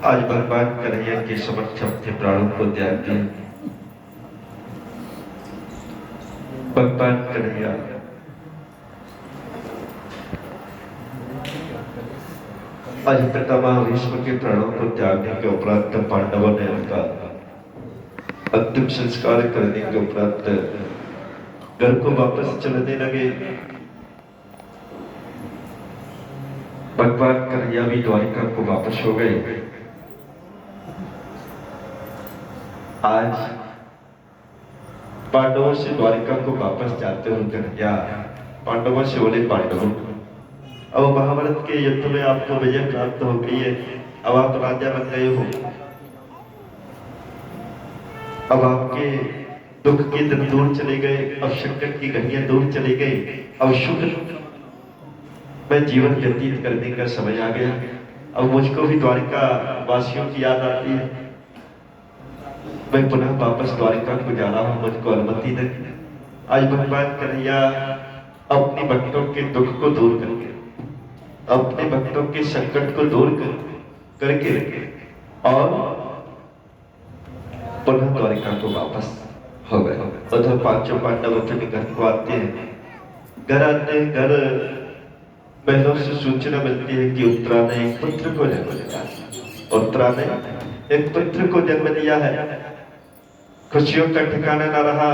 आज भगवान कन्हैया के समक्ष अपने प्राणों को त्याग दिया। भगवान कन्हैया आज पितामह भीष्म के प्राणों को त्यागने के उपरांत पांडवों ने उनका अंतिम संस्कार करने के उपरांत घर को वापस चलने लगे। भगवान कन्हैया भी द्वारिका को वापस हो गए। आज पांडवों से द्वारिका को वापस जाते हुए कन्हैया पांडवों से बोले, पांडवों अब महाभारत के युद्ध में आपको विजय प्राप्त हो गई है, अब आप राजा बन गए हो, अब आपके दुख के दिन दूर चले गए, अब संकट की घड़ियां दूर चली गई, अब शुक्र मैं जीवन व्यतीत करने का समय आ गया। अब मुझको भी द्वारिका वासियों की याद आती है, मैं पुनः वापस द्वारिका को जा रहा हूं, मुझको अनुमति दे। आज भगवान कन्हैया अपने भक्तों के दुख को दूर करके, अपने भक्तों के संकट को दूर करके और पुनः द्वारिका को वापस हो गए। उधर पांचों पांडव अपने घर को आते हैं। घर आते हैं, घर महलों से सूचना मिलती है कि उत्तरा ने एक पुत्र को जन्म दिया। उत्तरा ने एक पुत्र को जन्म दिया है। खुशियों का ठिकाना न रहा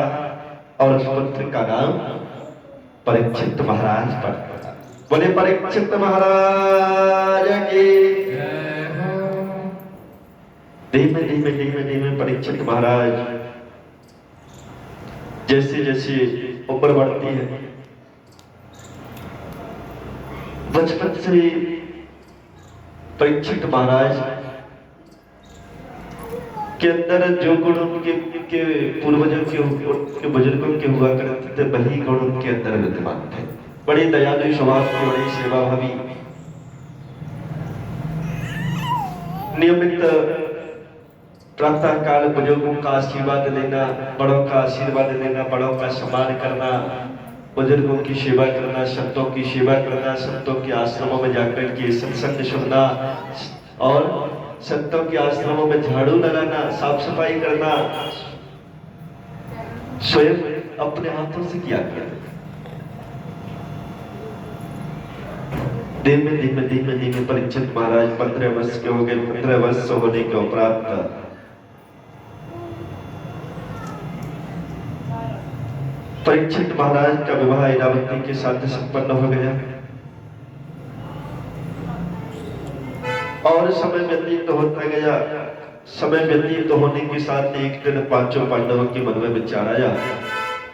और उस पुत्र का नाम परीक्षित महाराज पड़ा। बोले परीक्षित महाराज की। धीमे धीमे धीमे धीमे परीक्षित महाराज जैसे जैसे उम्र बढ़ती है, बचपन से परीक्षित महाराज के अंदर जो गुण उनके पूर्वजों के बुजुर्गों के हुआ करते थे, वही गुण उनके अंदर विद्यमान थे। बड़ी दयालु स्वभाव की, बड़ी सेवाभावी, नियमित प्रातः काल बुजुर्गों का आशीर्वाद लेना, बड़ों का आशीर्वाद लेना, बड़ों का सम्मान करना, बुजुर्गों की सेवा करना, संतों की सेवा करना, संतों के आश्रमों में जाकर के सत्संग सुनना और संतों के आश्रमों में झाड़ू लगाना, साफ सफाई करना, स्वयं अपने हाथों से किया करते। धीमे धीमे धीमे धीमे परीक्षित महाराज 15 वर्ष के हो गए। 15 वर्ष होने के उपरांत परीक्षित महाराज का विवाह इरावती के साथ संपन्न हो गया और समय व्यतीत होता गया। समय व्यतीत होने के साथ एक दिन पांचों पांडवों के मन में विचार आया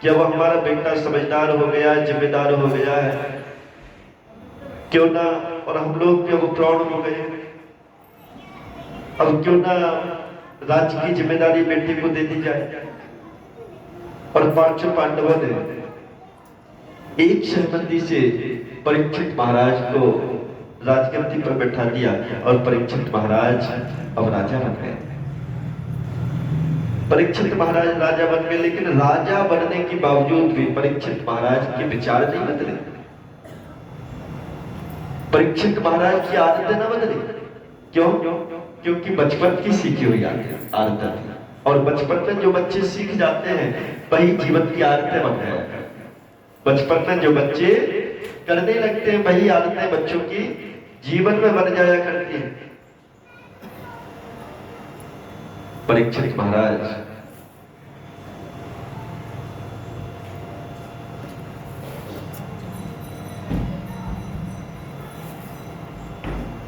कि अब हमारा बेटा समझदार हो गया है, जिम्मेदार हो गया है, क्यों ना, और हम लोग भी अब प्रौढ़ हो गए, अब क्यों ना राज्य की जिम्मेदारी बेटे को दे दी जाए। और पांचों पांडवों ने एक सहमति से परीक्षित महाराज को राजगद्दी पर बैठा दिया और परीक्षित महाराज अब राजा बन गए। परीक्षित महाराज राजा बन गए, लेकिन राजा बनने के बावजूद भी परीक्षित महाराज के विचार नहीं बदले, परीक्षित महाराज की आदतें न बदली। क्यों? क्योंकि बचपन की सीखी हुई आदत थी और बचपन में जो बच्चे सीख जाते हैं वही जीवन की आदतें बन गए। बचपन में जो बच्चे करने लगते हैं वही आदतें बच्चों की जीवन में बन जाया करती है। परीक्षित महाराज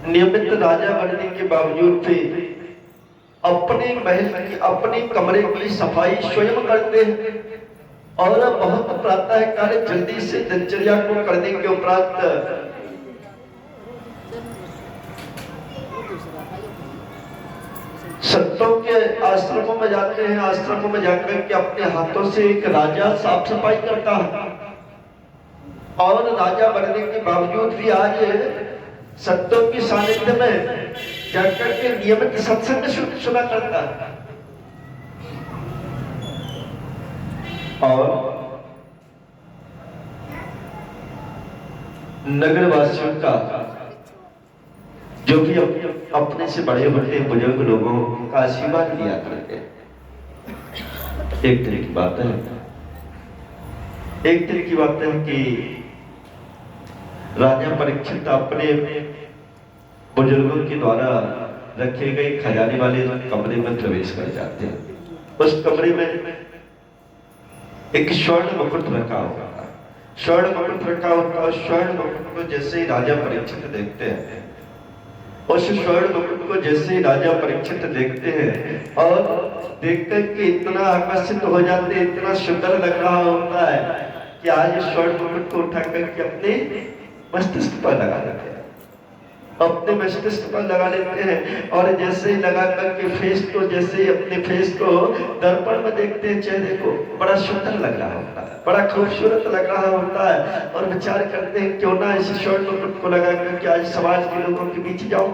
नियमित राजा बनने के बावजूद भी अपने महल की, अपने कमरे की सफाई स्वयं करते हैं और बहुत प्रातः काल जल्दी से दिनचर्या को करने के उपरांत संतों के आश्रमों में जाते हैं। आश्रमों में जाकर के अपने हाथों से एक राजा साफ सफाई करता है और राजा बनने के बावजूद भी आज संतों के सानिध्य में जाकर के नियमित सत्संग सुना करता है और नगरवासियों का जो भी अपने से बड़े बड़े बुजुर्ग लोगों का आशीर्वाद लिया करते हैं। एक तरह की बात है, एक तरह की बात है कि राजा परीक्षित अपने बुजुर्गों के द्वारा रखे गए खजाने वाले कमरे में प्रवेश कर जाते हैं। उस कमरे में एक स्वर्ण मुकुट रखा होता है, स्वर्ण मुकुट रखा होता है। स्वर्ण मुकुट को जैसे ही राजा परीक्षित देखते हैं, उस स्वर्ण मुकुट को जैसे ही राजा परीक्षित देखते हैं और देखकर के इतना आकर्षित हो जाते हैं, इतना सुंदर लग रहा होता है कि आज इस स्वर्ण मुकुट को उठा करके अपने मस्तिष्क पर लगा देते हैं, अपने मस्तिष्क पर लगा लेते हैं। और जैसे ही लगा करके फेस को, जैसे ही अपने फेस को दर्पण में देखते हैं, चेहरे को बड़ा सुंदर लग रहा होता है, बड़ा खूबसूरत लग रहा होता है। और विचार करते हैं क्यों ना इस स्वर्ण मुकुट को लगा करके आज समाज के लोगों के बीच जाऊं,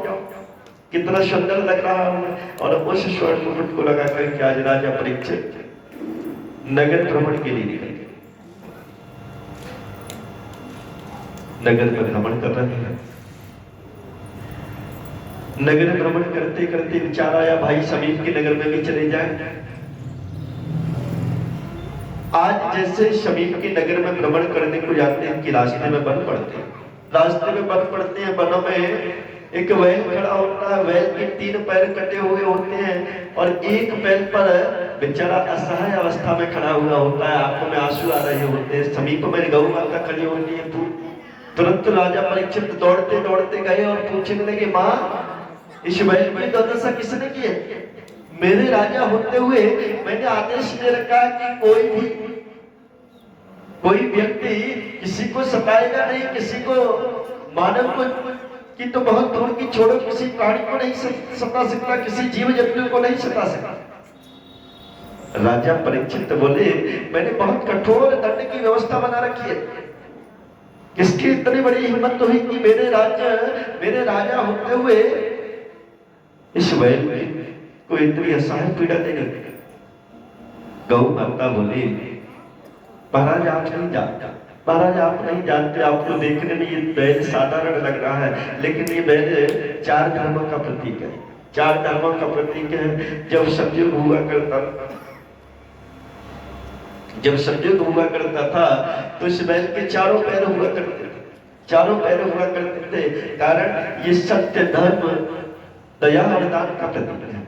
कितना सुंदर लग रहा हूं। और उस स्वर्ण मुकुट को लगा करके आज राजा परीक्षित नगर भ्रमण के लिए निकल गए, नगर में भ्रमण कर रहे हैं। नगर भ्रमण करते करते विचार आया भाई समीप के नगर में भी चले जाए। आज जैसे समीप के नगर में भ्रमण करने को जाते हैं कि रास्ते में बन पड़ते हैं, रास्ते में बन पड़ते हैं। बनों में एक बैल खड़ा होता है, बैल के 3 पैर कटे हुए होते हैं और एक पैर पर बेचारा असहाय अवस्था में खड़ा हुआ होता है, आंखों में आंसू आ रहे होते हैं। समीप में गौ माता खड़ी होती है। तुरंत राजा परीक्षित दौड़ते दौड़ते गए और पूछने लगे, माँ इस बैल की दुर्दशा किसने की है? मेरे राजा होते हुए मैंने आदेश दे रखा है कि कोई व्यक्ति किसी को सताएगा नहीं, किसी को मानव को की तो बहुत दूर की छोड़ो, किसी प्राणी को नहीं सता सकता, किसी जीव जंतु को नहीं सता सकता। राजा परीक्षित बोले, मैंने बहुत कठोर दंड की व्यवस्था बना रखी है। किसकी इतनी बड़ी हिम्मत हुई कि मेरे राजा होते हुए इस बैल को इतनी असहाय पीड़ा देने? गौ माता बोली, महाराज आप नहीं जानते, महाराज आप नहीं जानते, आपको देखने में ये बैल साधारण लग रहा है, लेकिन ये बैल 4 धर्मों का प्रतीक है, 4 धर्मों का प्रतीक है। जब सतयुग हुआ करता था तो इस बैल के 4 पैर हुआ करते थे, 4 पैर हुआ करते थे। कारण ये सत्य, धर्म, दया और दान का प्रतीक है।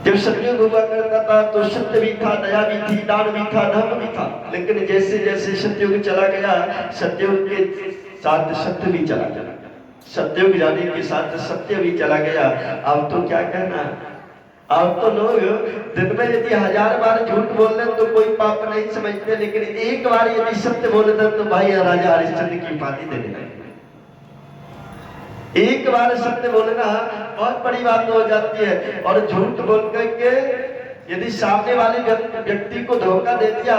जब सतयुग हुआ करता था तो सत्य भी था, दया भी थी, दान भी था, धर्म भी था। लेकिन जैसे जैसे सतयुग चला गया, सतयुग के साथ सत्य भी चला गया, सतयुग जाने के साथ सत्य भी चला गया। अब तो क्या कहना, अब तो लोग दिन में यदि 1000 बार झूठ बोल रहे तो कोई पाप नहीं समझते, लेकिन एक बार यदि सत्य बोले तो भाई राजा हरिश्चंद्र की फांसी देने लगे। एक बार सत्य बोलना बहुत बड़ी बात हो जाती है। और झूठ बोल करके यदि सामने वाले व्यक्ति को धोखा दे दिया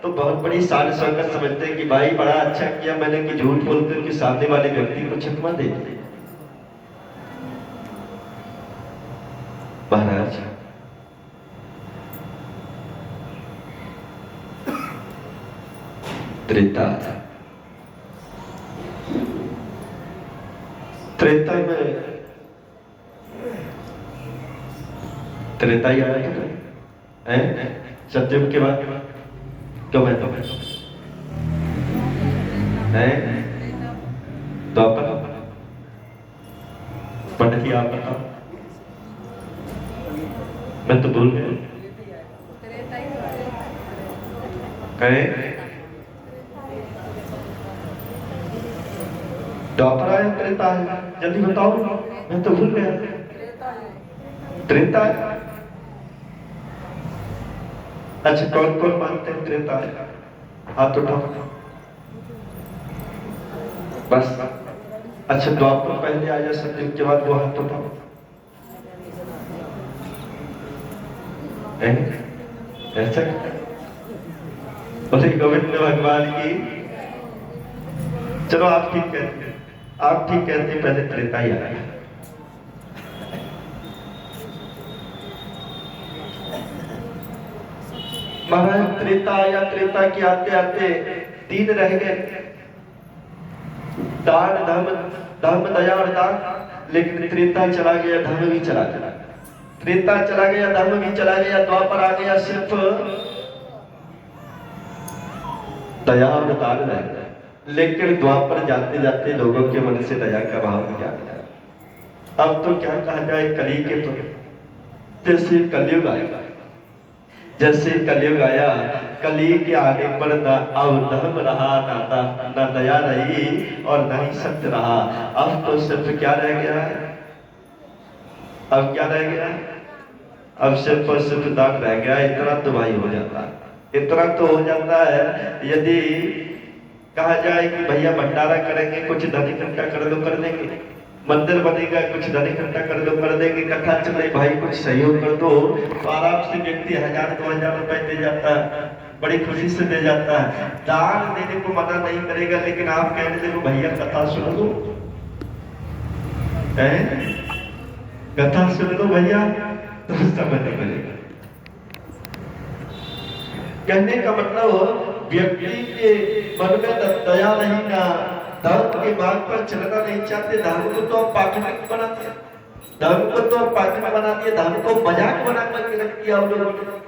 तो बहुत बड़ी शान शौकत समझते हैं कि भाई बड़ा अच्छा किया मैंने कि झूठ बोल करके सामने वाले व्यक्ति को क्षमा दे दी। महाराज त्रेता ही आया था सतयुग के बाद क्यों मैं तो पंडित जी आप बताओ, मैं तो भूल गया। द्वापर आया, त्रेता है, जल्दी बताओ, मैं तो भूल गया। त्रेता है। अच्छा कौन कौन मानते हैं त्रेता है? हाथ उठाओ बस। अच्छा द्वापर पहले आया, सतयुग के बाद वो हाथ उठाओ। ऐसा बोले गोविंद भगवान की। चलो आप ठीक कहते हैं, आप ठीक कहते हैं, पहले त्रेता ही आया। महाराज त्रेता आया, त्रेता के आते आते 3 रह गए, दान धर्म दया और दान। लेकिन त्रेता चला गया, धर्म भी चला गया। त्रेता चला गया, धर्म भी चला गया, द्वापर आ गया, सिर्फ दया और दान रह गया। लेकिन द्वापर जाते जाते लोगों के मन से दया का भाव क्या गया। अब तो क्या कहा जाए, कली के तो जैसे कलयुग आया, जैसे कलयुग आया, कली के आने पर न अब धर्म रहा, ना दया रही और न ही सत्य रहा। अब तो सिर्फ क्या रह गया है, अब क्या रह गया, अब सिर्फ और सिर्फ दान रह गया। इतना तो भाई हो जाता है, इतना तो हो जाता है। यदि कहा जाए कि भैया भंडारा करेंगे, कुछ धन इकट्ठा कर दो, कर देंगे। मंदिर बनेगा, कुछ धन इकट्ठा कर दो, कर देंगे। कथा चल रही, भाई कुछ सहयोग कर दो, तो आराम से व्यक्ति 1000-2000 रुपए दे जाता है, बड़ी खुशी से दे जाता है। दान देने को मना नहीं करेगा, लेकिन आप कहने देखो भैया कथा सुन लो, कथा सुन लो भैया, तो समझ नहीं मिलेगा। कहने का मतलब व्यक्ति के मन में दया नहीं, ना धर्म के मार्ग पर चलना नहीं चाहते। धर्म को तो आप पाखंड बना दिया, धर्म को तो आप पाखंड बना दिया, धर्म को मजाक बना करके रख दिया आप लोगों ने।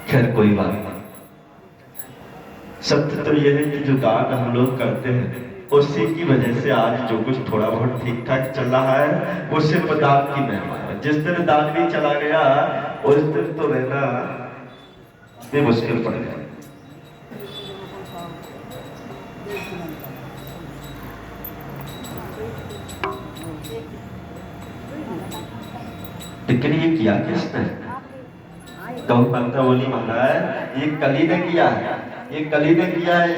खैर कोई बात नहीं, सत्य तो यह है कि जो दान हम लोग करते हैं उसी की वजह से आज जो कुछ थोड़ा बहुत ठीक ठाक चल रहा है, वो सिर्फ दान की महिमा है। जिस दिन दान भी चला गया, उस दिन तो रहना भी मुश्किल पड़ गया। लेकिन ये किया किसने? गौ माता बोली महाराज ये कली ने किया है, ये कली ने किया है,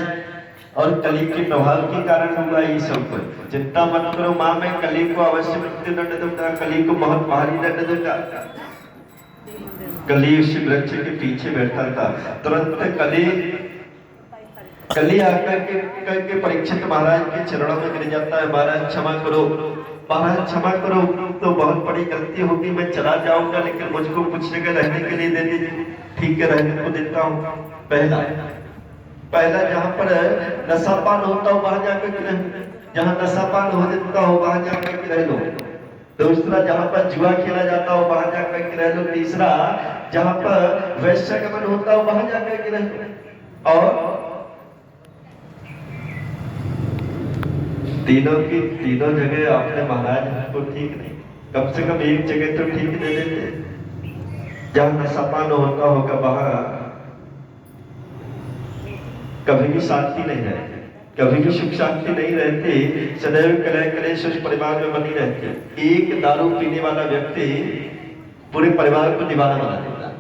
और कली के प्रभाव के कारण हुआ ये सब कुछ। चिंता मत करो मां, मैं कली को अवश्य मृत्यु दंड दूंगा, कली को बहुत भारी दंड दूंगा। कली उसी वृक्ष के पीछे बैठा था, तुरंत कली आकर के परीक्षित महाराज के चरणों में गिर जाता है। महाराज क्षमा करो, महाराज क्षमा करो, तो बहुत बड़ी गलती होगी, मैं चला जाऊंगा, लेकिन मुझको कुछ जगह रहने के लिए दे दीजिए। ठीक है, रहने को देता हूँ। पहला जहाँ पर नशापान होता हो वहां जाकर के रह, जहाँ नशापान हो जाता हो वहां जाकर के रह लो। दूसरा जहाँ पर जुआ खेला जाता हो वहां जाकर के रह लो। तीसरा जहाँ पर वैश्यगमन होता हो वहां जाकर के रह लो। और तीनों जगह आपने महाराज को ठीक नहीं, कम से कम एक जगह तो ठीक दे देते। जहाँ नशापान होता होगा वहां कभी भी शांति नहीं रहती, कभी भी सुख शांति नहीं रहती, सदैव कलह कलेश उस परिवार में बनी रहती। एक दारू पीने वाला व्यक्ति पूरे परिवार को दीवाना बना देता,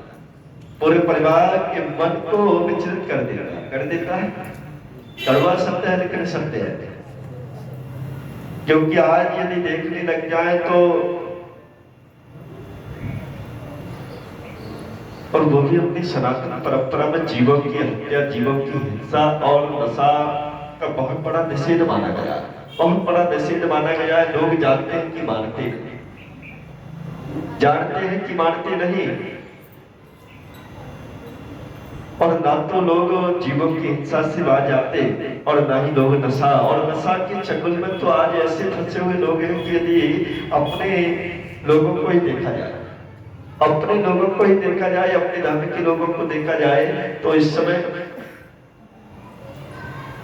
पूरे परिवार के मन को विचलित कर देता है। कड़वा सत्य है लेकिन सत्य है, क्योंकि आज यदि देखने लग जाए तो, और वो भी अपनी सनातन परंपरा में जीवों की हत्या, जीवों की हिंसा और नशा का बहुत बड़ा निषेध माना गया, बहुत बड़ा निषेध माना गया है। लोग जानते हैं कि मानते नहीं, जानते हैं कि मानते नहीं, और ना तो लोग जीवों की हिंसा से बाज आते और ना ही लोग नशा, और नशा के चक्कर में तो आज ऐसे फंसे हुए लोग हैं कि यदि अपने लोगों को ही देखा जाए, अपने लोगों को ही देखा जाए, अपने धर्म के लोगों को देखा जाए, तो इस समय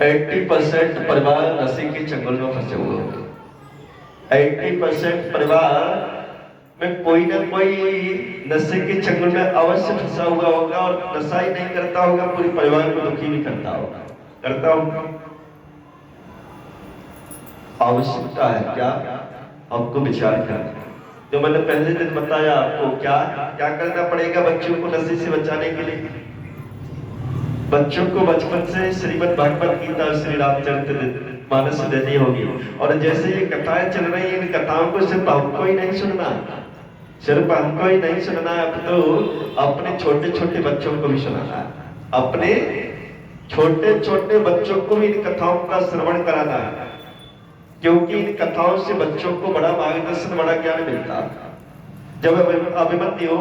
80% परिवार नशे के चंगुल में फंसे हुए होंगे। 80% परिवार में कोई ना कोई नशे के चंगुल में अवश्य फंसा हुआ होगा, और नशा ही नहीं करता होगा, पूरे परिवार को दुखी भी करता होगा। आवश्यकता है क्या आपको विचार करना, जो मैंने पहले दिन बताया आपको, क्या क्या करना पड़ेगा बच्चों को नशे से बचाने के लिए। बच्चों को बचपन से श्रीमद् भागवत गीता और श्री रामचरित मानस देनी होगी। और जैसे ये कथाएं चल रही हैं, इन कथाओं को सिर्फ हमको ही नहीं सुनना, सिर्फ हमको ही नहीं सुनना है, अब तो अपने छोटे छोटे बच्चों को भी सुनाना है, अपने छोटे छोटे बच्चों को भी इन कथाओं का श्रवण कराना है, क्योंकि इन कथाओं से बच्चों को बड़ा मार्गदर्शन, बड़ा ज्ञान मिलता है। जब अभिमन्यु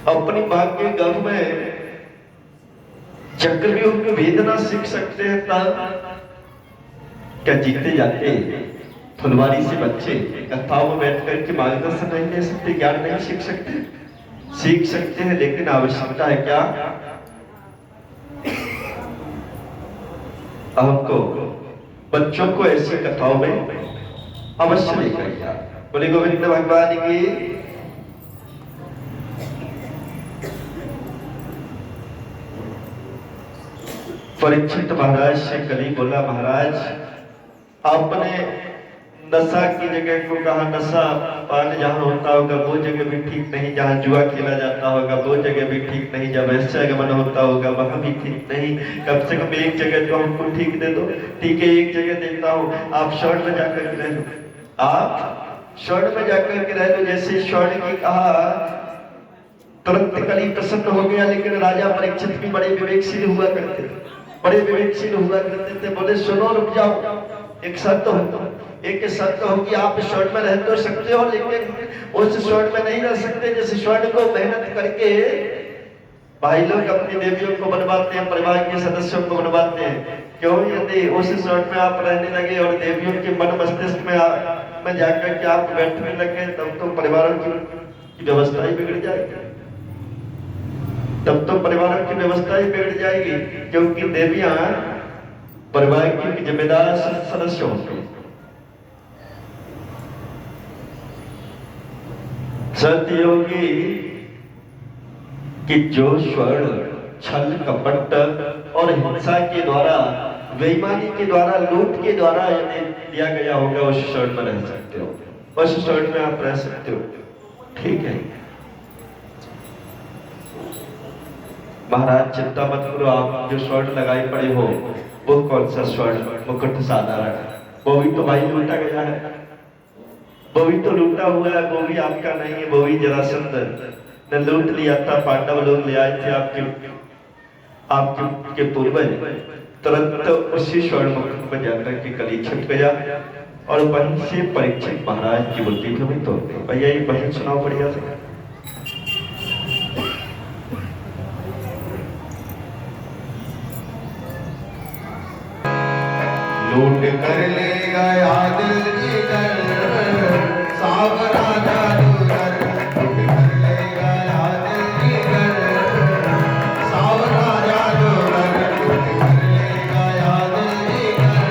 अपनी मां के गर्भ में चक्रव्यूह में वेदना सीख सकते हैं तब क्या जीते जाते फुलवारी से बच्चे कथाओं में बैठ करके मार्गदर्शन नहीं ले सकते, ज्ञान नहीं सीख सकते? सीख सकते हैं, लेकिन आवश्यकता है क्या? हमको बच्चों को ऐसी कथाओं में अवश्य लेकर गया। बोले गोविंद भगवान की। परीक्षित महाराज से कली बोला, महाराज आपने नशा की जगह को कहा, नशा पान जहाँ होता होगा वो जगह भी ठीक नहीं, जहाँ जुआ खेला जाता होगा वो जगह भी ठीक नहीं, जब वैश्यागमन होता होगा वहां भी ठीक नहीं। कम से कम एक जगह तो हमको ठीक दे दो। ठीक है, एक जगह देता हूँ, आप स्वर्ण में जाकर के रह लो, आप स्वर्ण में जाकर के रह लो। जैसे स्वर्ण की कहा, तुरंत कली प्रसन्न हो गया। लेकिन राजा परीक्षित भी बड़े विवेकशील हुआ करते थे, बड़े विवेकशील हुआ करते थे। बोले सुनो, रुक जाओ, एक शर्त हो, एक शर्त हो कि आप स्वर्ण में रह तो सकते हो, लेकिन उस स्वर्ण में नहीं रह सकते जिस स्वर्ण को मेहनत करके भाई लोग अपनी देवियों को बनवाते हैं, परिवार के सदस्यों को बनवाते हैं। क्यों? यदि उस स्वर्ण में आप रहने लगे और देवियों के मन मस्तिष्क में जाकर के आप बैठने लगे, तब तो परिवारों की व्यवस्था ही बिगड़ जाएगी, तब तो परिवारों की व्यवस्था ही बिगड़ जाएगी। क्योंकि देवियां परिवार की जिम्मेदार सदस्य होती है। सत्य होगी कि जो स्वर्ण छल कपट और हिंसा के द्वारा, बेईमानी के द्वारा, लूट के द्वारा यदि दिया गया होगा, उस स्वर्ण में रह सकते हो, उस स्वर्ण में आप रह सकते हो। ठीक है महाराज, चिंता मत करो, आप जो स्वर्ण लगाए पड़े हो वो कौन सा स्वर्ण? मुकुट साधारण, वो भी तो भाई लूटा गया है, वो भी तो लूटा हुआ है, वो भी आपका नहीं है, वो भी जरासंध ने लूट लिया था। पांडव लोग ले आए थे आपके पूर्वज, तुरंत उसी स्वर्ण मुकुट में जाकर के कली छट गया और वहीं से परीक्षित महाराज की बुद्धि को भी तोड़ दी। भैया ये भजन सुनाओ बढ़िया से। लूट कर ले गया दिल जिगर, सावरा जादूगर। लूट कर ले गया दिल जिगर, सावरा जादूगर। लूट कर ले गया दिल जिगर,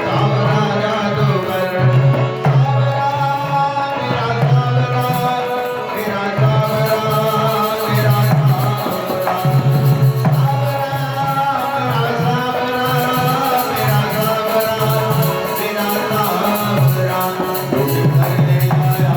सावरा जादूगर। सावरा मेरा सावरा, मेरा सावरा, मेरा सावरा। लूट कर ले गया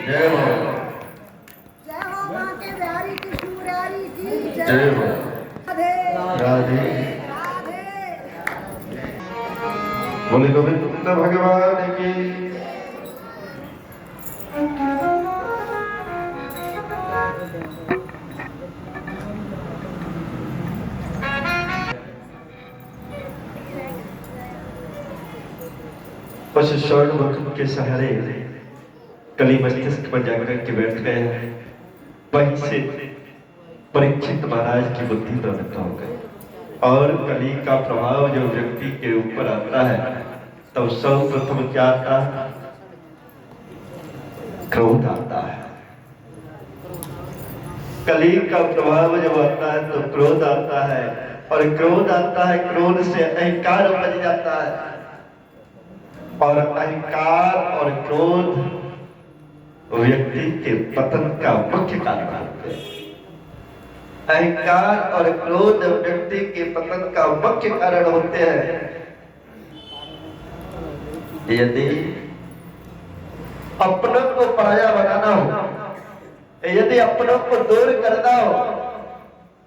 जय हो। जय हो माँ के बिहारी कृष्ण मुरारी की जय हो। राधे राधे। राधे। बोले गोविंद भगवान की। उस स्वर्ण मुख के सहारे कली मस्तिष्क पर जाकर के बैठ गए हैं। वहीं से परीक्षित महाराज की बुद्धि प्रवृत्त हो गई और कली का प्रभाव जो व्यक्ति के ऊपर आता है तब सर्वप्रथम क्या आता है? क्रोध आता है। कली का प्रभाव जब आता है तो क्रोध आता है और क्रोध आता है, क्रोध से अहंकार बन जाता है और अहंकार और क्रोध व्यक्ति के पतन का मुख्य कारण होते हैं। अहंकार और क्रोध व्यक्ति के पतन का मुख्य कारण होते हैं। यदि अपनों को पराया बनाना हो, यदि अपनों को दूर करना हो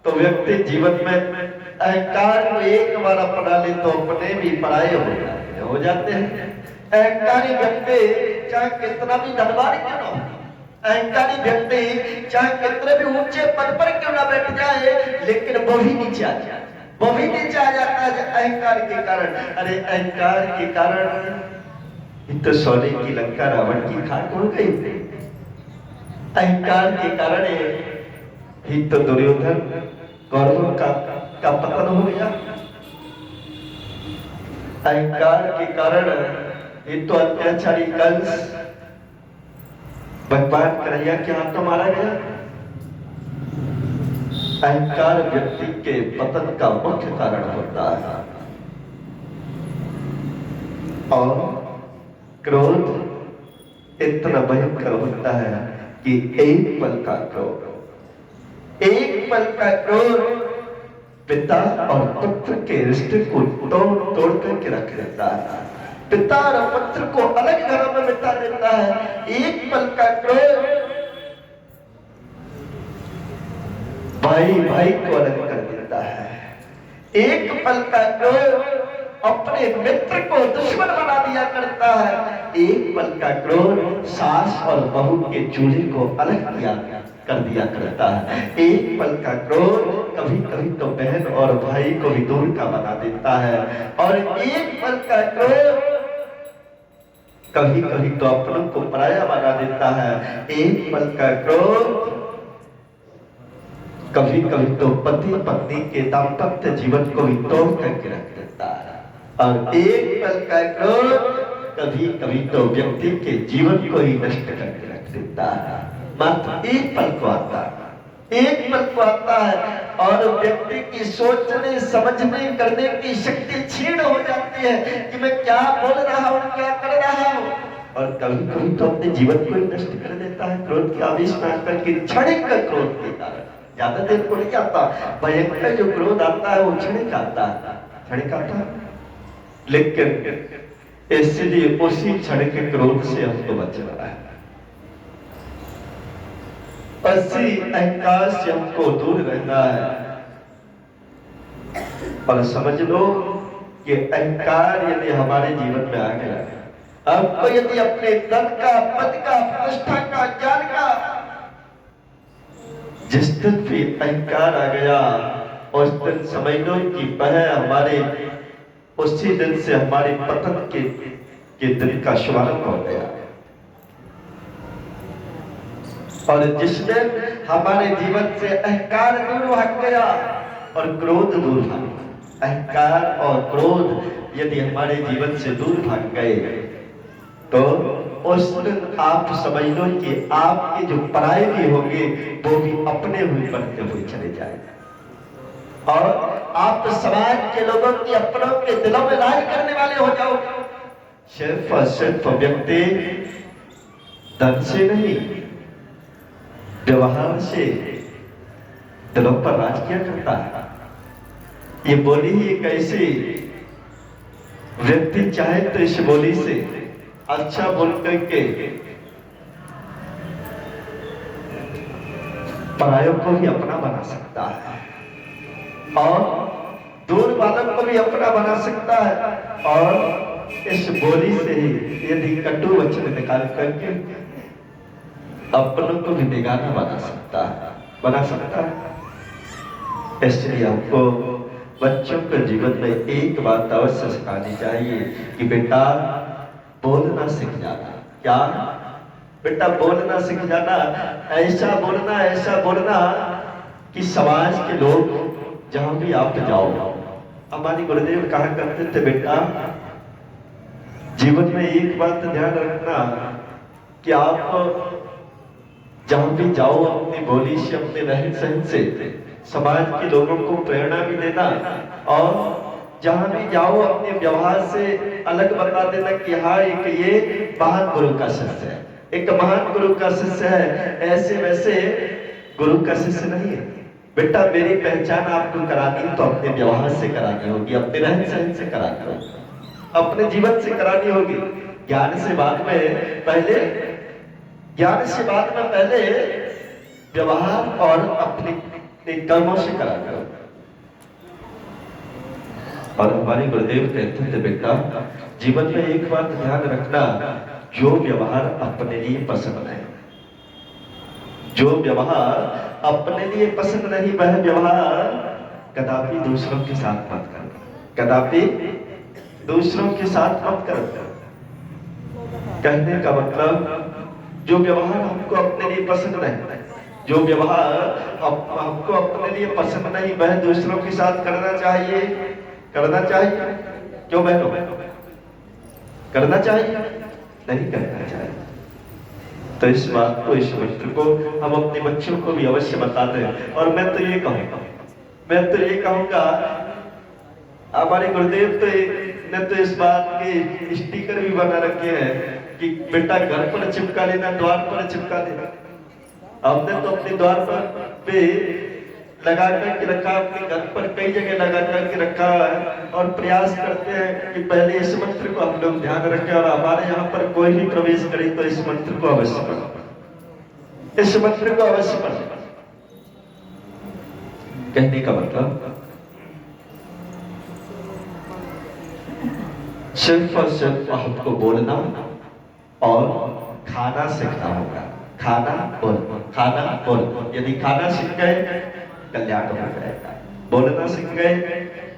तो व्यक्ति जीवन में अहंकार को एक बार अपना ले तो अपने भी पराये हो जाते हैं। अहंकारी व्यक्ति चाहे कितना भी धनवान क्यों ना हो, अहंकारी व्यक्ति चाहे कितने भी ऊंचे पद पर क्यों ना बैठ जाए, लेकिन वो भी नीचे आ जाए, वो भी नीचे आ जाता है अहंकार के कारण। अरे अहंकार के कारण तो सोने की लंका रावण की खाक हो गई। अहंकार के कारण ही तो दुर्योधन कौरवों का पतन हो गया। अहंकार के कारण ये तो अत्याचारी कंस भगवान कन्हैया के हाथों मारा गया। अहंकार व्यक्ति के पतन का मुख्य कारण होता है और क्रोध इतना भयंकर होता है कि एक पल का क्रोध, एक पल का क्रोध पिता और पुत्र के रिश्ते को तोड़ करके रख देता है। पिता और पुत्र को अलग घरों में मिटा देता है। एक पल का क्रोध भाई भाई को अलग कर देता है। एक पल का क्रोध अपने मित्र को दुश्मन बना दिया करता है। एक पल का क्रोध सास और बहू के चूल्हे को अलग कर दिया करता है। एक पल का क्रोध कभी कभी तो बहन और भाई को भी दूर का बना देता है और एक पल का क्रोध कभी कभी तो अपनों को पराया बना देता है। एक पल का क्रोध कभी कभी तो पति पत्नी के दाम्पत्य जीवन को भी तोड़ करके रख देता है और एक पल का क्रोध कभी कभी तो व्यक्ति के जीवन को ही नष्ट करके रख देता है। मात्र एक पल को आता है, एक पल को आता है और व्यक्ति की सोचने समझने करने की शक्ति छीन हो जाती है कि मैं क्या बोल रहा हूँ, क्या कर रहा हूँ। और कभी कभी तो अपने जीवन को ही नष्ट कर देता है क्रोध के आवेश में आकर के। क्षणिक क्रोध के कारण ज्यादा देर को नहीं आता। भयंकर जो क्रोध आता है वो क्षणिक आता है, क्षणिक आता है, लेकिन इसलिए उसी क्षण के क्रोध से हमको बचना है। उसी अहंकार से हमको दूर रहना है और समझ लो कि अहंकार यदि हमारे जीवन में आ गया, आपको यदि अपने धन का, पद का, प्रतिष्ठा का, ज्ञान का जिस दिन भी अहंकार आ गया उस दिन समझ लो कि वह हमारे उसी दिन से हमारे पतन के दिन का शुभारंभ हो गया। और जिस दिन हमारे जीवन से अहंकार दूर भाग गया और क्रोध दूर भाग, अहंकार और क्रोध यदि हमारे जीवन से दूर भाग गए तो उस दिन आप समझ लो कि आपके जो पराये भी होंगे वो भी अपने हुए बनते हुए चले जाएंगे और आप समाज के लोगों की अपनों के दिलों में राज करने वाले हो जाओ। सिर्फ और सिर्फ व्यक्ति धन से नहीं, व्यवहार से दिलों पर राज किया करता है। ये बोली ही एक ऐसी व्यक्ति चाहे तो इस बोली से अच्छा बोल करके परायों को भी अपना बना सकता है और दूर वालों को भी अपना बना सकता है। और इस बोली से ही यदि कटु वचन निकाल करके अपनों को भी बेगाना बना सकता है। इसलिए हमको बच्चों के जीवन में एक बात अवश्य सिखानी चाहिए कि बेटा बोलना सीख जाना। क्या बेटा? बोलना सीख जाना। ऐसा बोलना कि समाज के लोग जहां भी आप जाओ, हमारे गुरुदेव कहा करते थे बेटा जीवन में एक बात ध्यान रखना कि आप जहां भी जाओ अपनी बोली से, अपने रहन सहन से समाज के लोगों को प्रेरणा भी देना और जहां भी जाओ अपने व्यवहार से अलग बता देना कि हाँ एक ये महान गुरु का शिष्य है, एक महान गुरु का शिष्य है, ऐसे वैसे गुरु का शिष्य नहीं है। बेटा मेरी पहचान आपको करानी तो अपने व्यवहार से करानी होगी, अपने रहन सहन से करानी होगी, अपने जीवन से करानी होगी। ज्ञान से बाद में पहले व्यवहार और अपने कर्मों से कराना होगा। और हमारे गुरुदेव कहते थे बेटा जीवन में एक बात ध्यान रखना, जो व्यवहार अपने लिए पसंद नहीं, जो व्यवहार अपने लिए पसंद नहीं वह व्यवहार कदापि दूसरों के साथ मत करना, कदापि दूसरों के साथ मत करना। कहने का मतलब जो व्यवहार हमको अपने लिए पसंद नहीं, जो व्यवहार हमको अपने लिए पसंद नहीं वह दूसरों के साथ करना चाहिए। क्यों बहनों? करना चाहिए? नहीं करना चाहिए। तो इस बात को, इस मंत्र को हम अपने बच्चों को भी अवश्य बताते हैं। और मैं तो ये कहूंगा हमारे गुरुदेव ने तो इस बात के स्टिकर भी बना रखे हैं कि बेटा घर पर चिपका लेना, द्वार पर चिपका देना। हमने तो अपने द्वार पे लगा करके रखा, अपने घर पर कई जगह लगा करके रखा है और प्रयास करते हैं कि पहले इस मंत्र को हम लोग ध्यान रखें और हमारे यहाँ पर कोई भी प्रवेश करे तो इस मंत्र को अवश्य पढ़े, इस मंत्र को अवश्य पढ़े। कहने का मतलब सिर्फ और सिर्फ हमको बोलना और खाना सीखना होगा। खाना बोल। यदि खाना सीख गए कल्याण हो जाएगा, बोलना सीख गए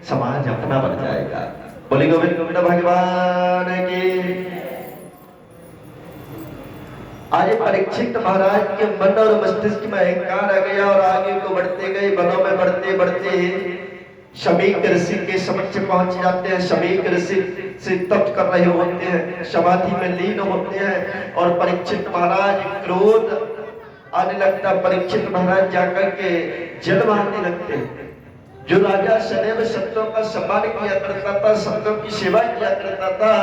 समाज अपना बन जाएगा। बोले गोविंद भगवान की। आज परीक्षित महाराज के मन और मस्तिष्क में अहंकार आ गया और आगे को बढ़ते गए, वनों में बढ़ते बढ़ते शमीक ऋषि के समक्ष पहुंच जाते हैं। शमीक ऋषि से तप कर रहे होते हैं, समाधि में लीन होते हैं और परीक्षित महाराज क्रोध आने लगता। परीक्षित महाराज जाकर के जल मारने लगते हैं। जो राजा सदैव शब्दों का सम्मान किया करता था, शब्दों की सेवा किया करता था,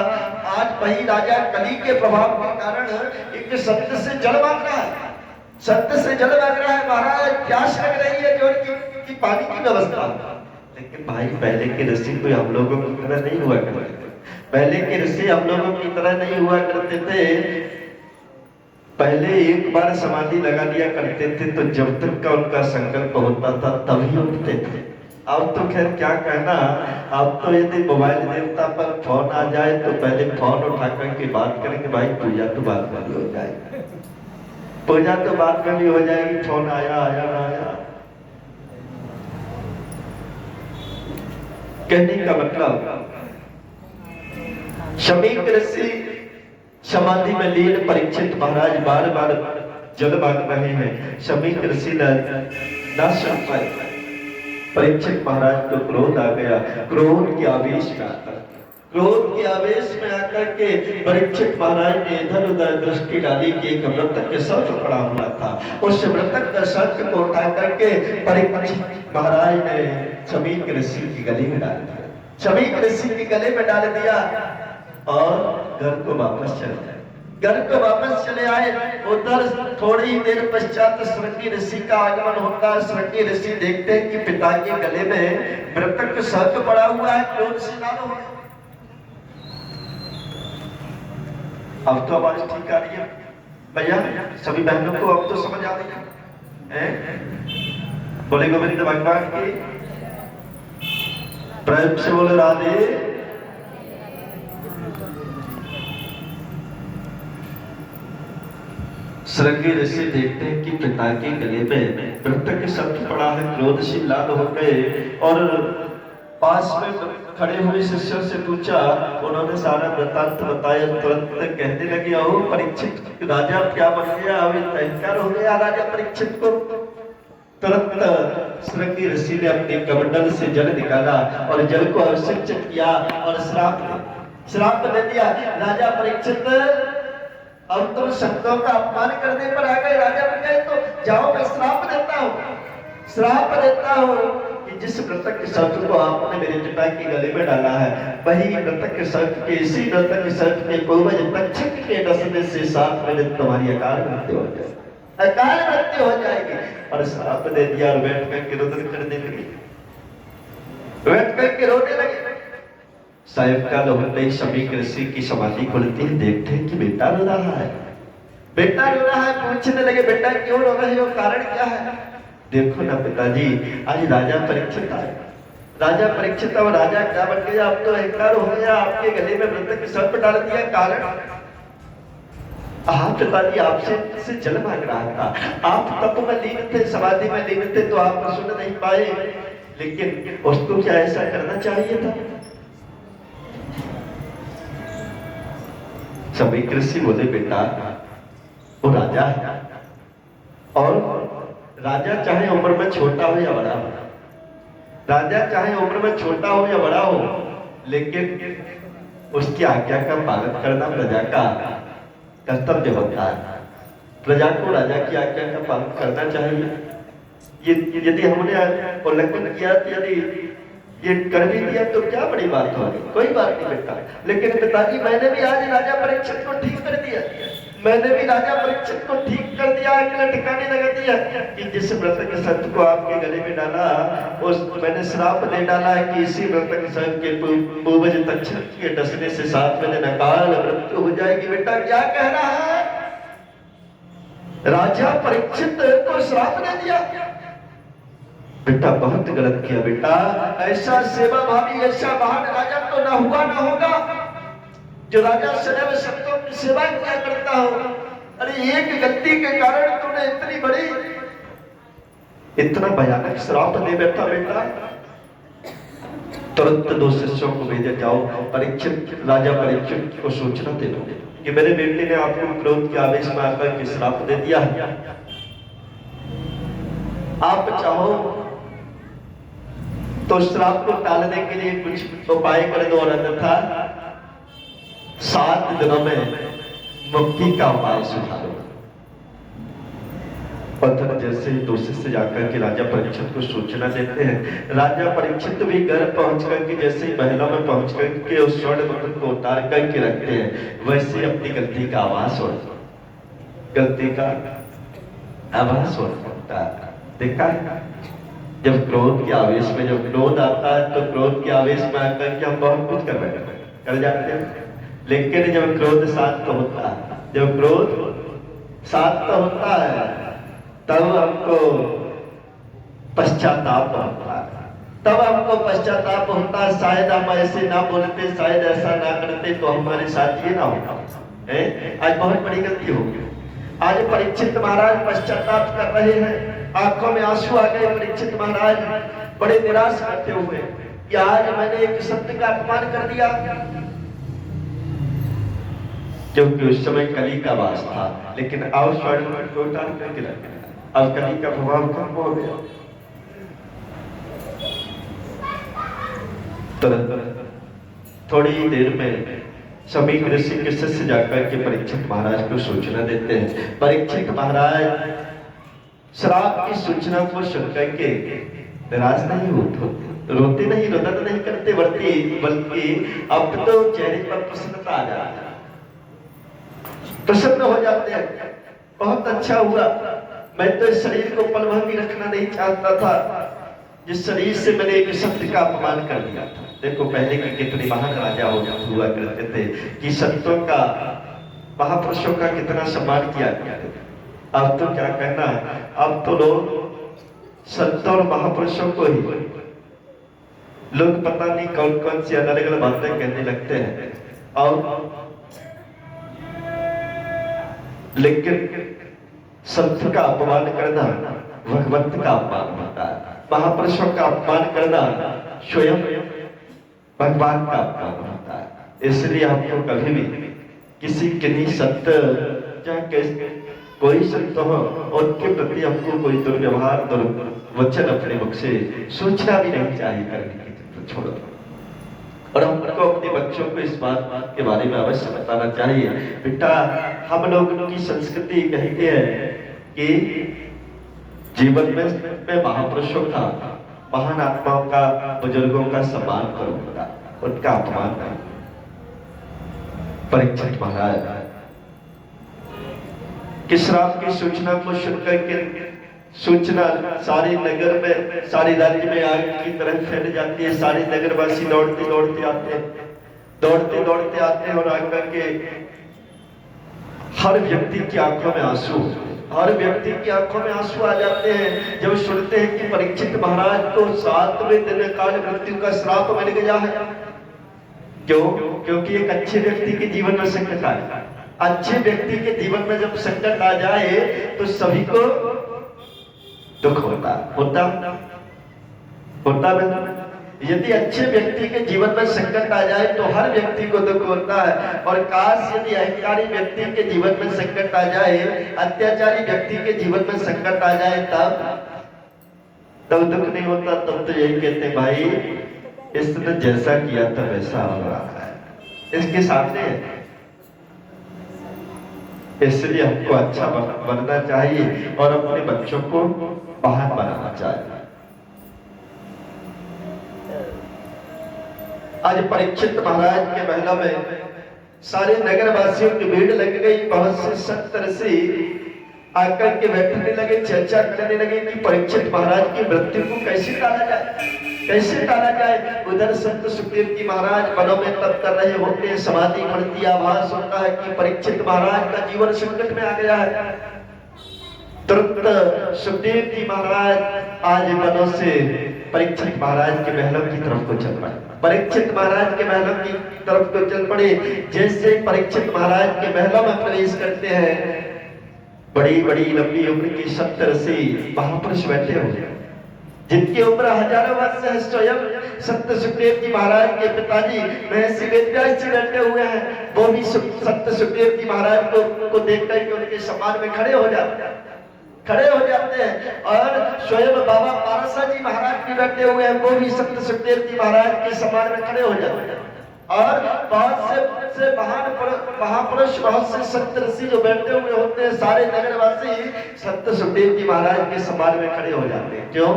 आज वही राजा कली के प्रभाव के कारण एक शब्द से जल मांग रहा है, शब्द से जल मांग रहा है। महाराज प्यास लग रही है जो कि पानी की व्यवस्था। लेकिन भाई पहले के ऋषि कोई हम लोगों की तरह नहीं हुआ करते थे, पहले के ऋषि हम लोगों की तरह नहीं हुआ करते थे। पहले एक बार समाधि लगा लिया करते थे तो जब तक का उनका संकल्प होता था तभी उठते थे। अब तो खैर क्या कहना, अब तो यदि मोबाइल देवता पर फोन आ जाए तो पहले फोन उठा करके बात करेंगे, भाई पूजा तो बाद में भी हो जाएगी, पूजा तो बाद में भी हो जाएगी, फोन आया ना आया। कहने का मतलब शमीक ऋषि समाधि में लीन, परीक्षित महाराज बार बार जल मांग रहे हैं। शमीक ऋषि न सुन पाए। परीक्षित महाराज को क्रोध आ गया। क्रोध के आवेश में आकर के परीक्षित महाराज ने इधर उधर दृष्टि डाली कि एक मृतक के सर्प पड़ा हुआ था। उस मृतक का सर्प को उठा करके परीक्षित महाराज ने शमीक ऋषि के गले में डाल दिया। शमीक ऋषि के गले में डाल दिया और घर को वापस चले आए। उधर थोड़ी देर पश्चात श्रृंगी ऋषि का आगमन होता है। श्रृंगी ऋषि देखते हैं कि पिता के गले में मृतक सर्प पड़ा हुआ है, क्रोध से लाल हो गए। अब तो आवाज ठीक आ रही है भैया, सभी बहनों को अब तो समझ आ रही है। बोले गोविंद भगवान की प्रेम से बोले राधे। श्रृंगी ऋषि देखते हैं कि पिता के गले में मृतक शब्द पड़ा है, क्रोधशील लाल हो गए और पास में खड़े हुए शिष्यों से पूछा। उन्होंने सारा वृत्तांत बताया। तुरंत कहने लगे, ओ परीक्षित, राजा क्या बन गया, अभी अहंकार हो गया राजा परीक्षित को। तुरंत श्रृंगी ऋषि ने अपने कमंडल से जल निकाला और जल को अभिषेक किया और श्राप दे दिया। राजा परीक्षित, अब तुम शब्दों का अपमान करने पर आ गए, राजा बन गए, तो जाओ मैं श्राप देता हूँ कि जिस मृतक शब्द को आपने मेरे जटा के गले में डाला है, वही मृतक शब्द के, इसी मृतक शब्द के पूर्वज तक्षक के डसने से 7 मिनट तुम्हारी अकाल मृत्यु हो जाएगी। और श्राप दे दिया और बैठ करके रुदन करने लगे, बैठ करके रोने लगे। सायंकाल होते ही समीक ऋषि की समाधि खुलती है, देखते हैं कि बेटा रो रहा है। पूछने लगे, बेटा क्यों रो रहे हो, कारण क्या है? देखो ना पिताजी, आज राजा परीक्षित आए, राजा परीक्षित और राजा क्या बन गया, अब तो अहंकार हो गया, आपके गले में मृतक सर्प डाल दिया। कारण? हाँ पिताजी, आपसे जल मांग रहा था, आप तप में लीन थे, समाधि में लीन थे, तो आप सुन नहीं पाए, लेकिन उसको क्या ऐसा करना चाहिए था? सभी ऋषि बोले, बेटा वो राजा है, और राजा चाहे उम्र में छोटा हो या बड़ा हो, राजा चाहे उम्र में छोटा हो या बड़ा हो, लेकिन उसकी आज्ञा का पालन करना प्रजा का कर्तव्य होता है। प्रजा को राजा की आज्ञा का पालन करना चाहिए। ये यदि हमने उल्लंघन किया, यदि ये कर भी दिया तो क्या बड़ी बात होगी, कोई बात नहीं बेटा। लेकिन पिताजी, मैंने भी आज राजा परीक्षित को ठीक कर दिया, अगला ठिकाने लगा दिया कि जिस मृतक शब्द को आपके गले में डाला, उस मैंने श्राप दे डाला है कि इसी मृतक शब्द के पूर्वज तक्षक के डसने से 7 दिन अकाल मृत्यु हो जाएगी। बेटा क्या कह रहा है? राजा परीक्षित को श्राप दे दिया। बेटा बहुत गलत किया बेटा, ऐसा सेवा भावी, ऐसा महान राजा तो ना हुआ ना होगा जो राजा सदैव शब्दों की सेवा किया करता हो। अरे एक गलती के कारण तुमने इतनी बड़ी, इतना भयानक श्राप दे बैठा बेटा। तुरंत 2 शिष्यों को भेजा, जाओ परीक्षित, राजा परीक्षित को सूचना दे दो कि मेरे बेटे ने आपको क्रोध के आवेश में आकर के श्राप दे दिया है, आप चाहो तो श्राप को टालने के लिए कुछ उपाय कर दो, और अन्यथा 7 दिनों में मुक्ति का उपाय सुझा दो। पत्थर जैसे ही 2 शिष्य जाकर के राजा परीक्षित को सूचना देते हैं। राजा परीक्षित भी घर पहुंच करके जैसे ही महलों में पहुंच करके उस स्वर्ण मुकुट को उतार करके रखते हैं, वैसे अपनी गलती का आवाज होता है। देखा है, जब क्रोध के आवेश में, जब क्रोध आता है तो क्रोध के आवेश में आकर के हम बहुत कुछ कर जाते हैं, लेकिन जब क्रोध शांत होता है, जब क्रोध शांत होता है, तब हमको पश्चाताप होता है, शायद हम ऐसे ना बोलते, शायद ऐसा ना करते तो हमारे साथ ये ना होता। आज बहुत बड़ी गलती हो गई। आज परीक्षित महाराज पश्चाताप कर रहे हैं, आंखों में आंसू आ गए। परीक्षित महाराज बड़े निराश करते हुए कि आज मैंने एक शब्द का अपमान कर दिया, क्योंकि उस समय कली का वास था, लेकिन अब स्वर्ण को उतार करके रख दिया, अब कली का प्रभाव कम हो गया। तुरंत थोड़ी देर में सभी ऋषि के शिष्य जाकर के परीक्षित महाराज को सूचना देते हैं। परीक्षित महाराज श्राप की सूचना को सुनकर के निराश नहीं होते, रोते नहीं, रुदन नहीं करते, बल्कि अब तो चेहरे पर प्रसन्नता आ जाती है, प्रसन्न हो जाते हैं। बहुत अच्छा हुआ, मैं तो इस शरीर को पल भर भी रखना नहीं चाहता था, जिस शरीर से मैंने एक शब्द का अपमान कर दिया था। देखो पहले के कितने महान राजा हुआ करते थे कि संतों का, महापुरुषों का कितना सम्मान किया करते थे। अब तो क्या कहना, अब तो लोग संतों और महापुरुषों को ही लोग पता नहीं कौन कौन सी अलग अलग बातें कहने लगते हैं। और लेकिन संत का अपमान करना भगवंत का अपमान होता है, महापुरुषों का अपमान करना स्वयं भगवान का अपमान होता है। इसलिए हमको कभी भी किसी किन्हीं संत, चाहे कोई संत हो, उनके प्रति हमको कोई दुर्व्यवहार दुर्वचन अपने मुख से सोचना भी नहीं चाहिए, करने की तो छोड़ो। और हमको अपने बच्चों को इस बात के बारे में अवश्य बताना चाहिए। बेटा, हम लोगों की संस्कृति कहती है कि जीवन में महापुरुषों का, महान आत्माओं का, बुजुर्गों का सम्मान करो, उनका अपमान करो। परीक्षित महाराज कि श्राप की सूचना को सुनकर के सूचना सारे नगर में, सारे राज्य में आग की तरह फैल जाती है। सारे नगरवासी दौड़ते दौड़ते आते हैं, दौड़ते दौड़ते आते हैं और आकर के हर व्यक्ति की आंखों में आंसू, हर व्यक्ति की आंखों में आंसू आ जाते हैं जब सुनते हैं कि परीक्षित महाराज को 7वें दिन काल मृत्यु का श्राप मिल गया है। क्यों? क्योंकि एक अच्छे व्यक्ति के जीवन में संकट आए। अच्छे व्यक्ति के जीवन में जब संकट आ जाए तो सभी को दुख होता यदि अच्छे व्यक्ति के जीवन में संकट आ जाए तो हर व्यक्ति को दुख होता है। और काश यदि अहंकारी व्यक्ति के जीवन में संकट आ जाए, अत्याचारी व्यक्ति के जीवन में संकट आ जाए, तब दुख नहीं होता। तब तो यही कहते हैं, भाई इसने जैसा किया था वैसा हो रहा है, इसके सामने है। इसलिए हमको अच्छा बनना चाहिए और अपने बच्चों को महान बनाना चाहिए। आज परीक्षित महाराज के महल में सारे नगर वासियों की भीड़ लग गई। बहुत से संत ऋषि आकर के बैठने लगे, चर्चा करने लगे कि परीक्षित महाराज की मृत्यु को कैसे टाला जाए, कैसे टाला जाए। उधर संत सुखदेव जी महाराज वनों में तप कर रहे होते, समाधि पड़ती, आभास होता है कि परीक्षित महाराज का जीवन संकट में आ गया है। तुरंत सुखदेव जी महाराज आज वनों से परीक्षित महाराज के महलों की तरफ को चल पड़े। परीक्षित महाराज के महलों की तरफ को चल पड़े। जैसे परीक्षित महाराज के महलों में प्रवेश करते हैं, बड़ी बड़ी लंबी उम्र की संत ऋषि महापुरुष बैठे हुए, जिनकी उम्र हजारों वर्ष है। स्वयं संत सुखदेव जी महाराज के पिताजी महर्षि वेदव्यास जी बैठे हुए हैं। वो भी संत सुखदेव जी महाराज को देख कर उनके सम्मान में खड़े हो जाते हैं। और स्वयं बाबा पारसा जी महाराज भी बैठे हुए हैं, वो भी संत सुखदेव जी महाराज के सम्मान में खड़े हो जाते हैं। और बहुत से महापुरुष, बहुत से संत ऋषि जो बैठे हुए होते हैं, सारे नगरवासी संत सुखदेव जी महाराज के सम्मान में खड़े हो जाते हैं। क्यों?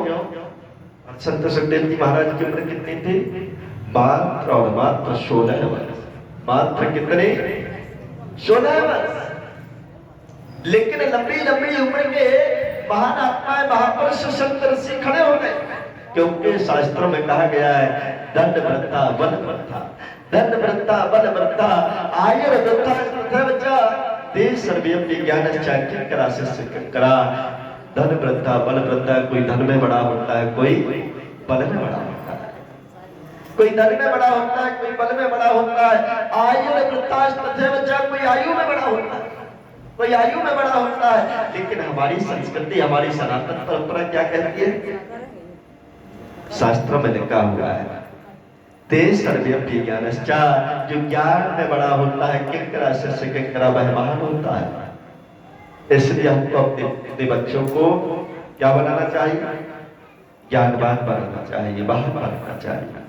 संत सुखदेव जी महाराज की उम्र कितनी थी? मात्र और मात्र 16 वर्ष। मात्र कितने? 16 वर्ष। लेकिन लंबी लंबी उम्र के महान आत्माएं, महापुरुष, संत ऋषि खड़े हो गए। क्योंकि शास्त्रों में कहा गया है, दंड वृद्धा बल वृद्धा, दंड वृद्धा बल वृद्धा, आयुर्वृद्धा तथैवच ते सर्वं ज्ञानश्च करा। धन वृद्धा बल वृद्धा, कोई धन में बड़ा होता है, कोई बल में बड़ा होता है, कोई धन में बड़ा होता है, कोई बल में बड़ा होता है। आयुर्वृद्धा तथैवच, कोई आयु में बड़ा होता है, कोई आयु में बड़ा होता है। लेकिन हमारी संस्कृति, हमारी सनातन परंपरा क्या कहती है? शास्त्रों में लिखा हुआ है, ते सर्वं ज्ञानश्च, जो ज्ञान में बड़ा होता है, किंकरा से किंकरा वह महान होता है। इसलिए हमको अपने बच्चों को क्या बनाना चाहिए? ज्ञानवान बनाना चाहिए, महान बनाना चाहिए।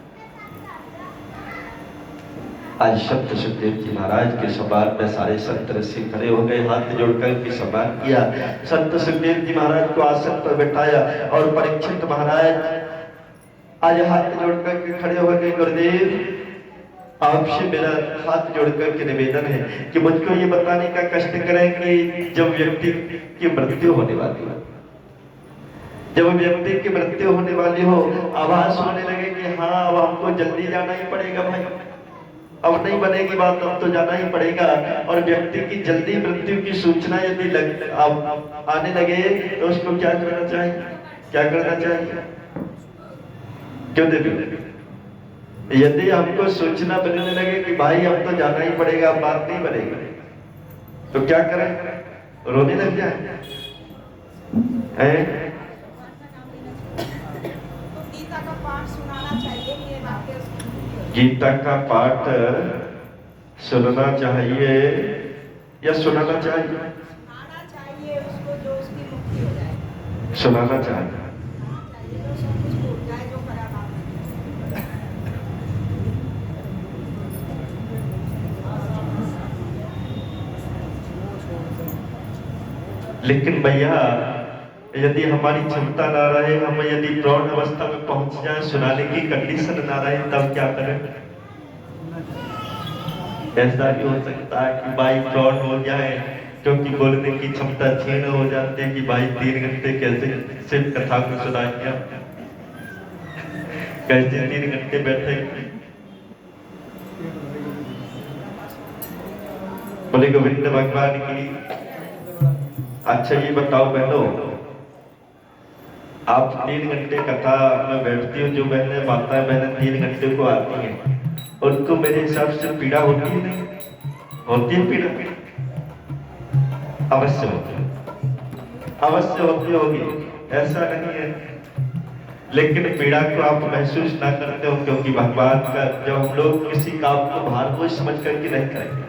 आज संत सुखदेव जी महाराज के सम्मान में सारे संत ऋषि खड़े हो गए, हाथ जोड़कर के सम्मान किया। संत सुखदेव जी महाराज को आसन पर बैठाया और परीक्षित महाराज आज हाथ जोड़कर के खड़े हो गए। गुरुदेव, आपसे मेरा हाथ जोड़कर के निवेदन है कि मुझको ये बताने का कष्ट करें कि जब व्यक्ति की मृत्यु होने वाली हो, जब व्यक्ति की मृत्यु होने वाली हो, आभास होने लगे कि हाँ अब हमको जल्दी जाना ही पड़ेगा भाई, अब नहीं बनेगी बात, अब तो जाना ही पड़ेगा। और व्यक्ति की जल्दी मृत्यु की सूचना यदि अब आने लगे तो उसको क्या करना चाहिए? क्या करना चाहिए? क्यों देवी? यदि हमको सूचना बनने लगे कि भाई अब तो जाना ही पड़ेगा, अब बात नहीं बनेगी, तो क्या करें? रोने लग जाए? गीता का पाठ सुनाना चाहिए, ये बातें उसकी। गीता का पाठ सुनना चाहिए या सुनाना चाहिए? सुनाना चाहिए उसको, जो उसकी मुक्ति हो जाए। सुनाना चाहिए। चाहिए तो सब कुछ भूल जाए जो खराब आप। लेकिन भैया यदि हमारी क्षमता ना रहे, हम यदि प्रौढ़ अवस्था में पहुंच जाए, सुनाने की कंडीशन ना रहे, तब क्या करें? ऐसा भी हो सकता है कि भाई प्रौढ़ हो जाए, क्योंकि बोलने की क्षमता क्षीण हो जाती है कि भाई 3 घंटे कैसे सिर्फ कथा को सुनाएंगे, कैसे 3 घंटे बैठे? बोले गोविंद भगवान की। अच्छा ये बताओ बहनों, आप 3 घंटे कथा में बैठती हो, जो बहनें माताएं बहनें 3 घंटे को आती हैं, उनको मेरे हिसाब से पीड़ा होती है? नहीं होती है पीड़ा? अवश्य होती है, अवश्य होती होगी, ऐसा नहीं है। लेकिन पीड़ा को आप महसूस ना करते हो, क्योंकि भगवान का जब हम लोग किसी काम को भार बोझ समझ करके नहीं करेंगे,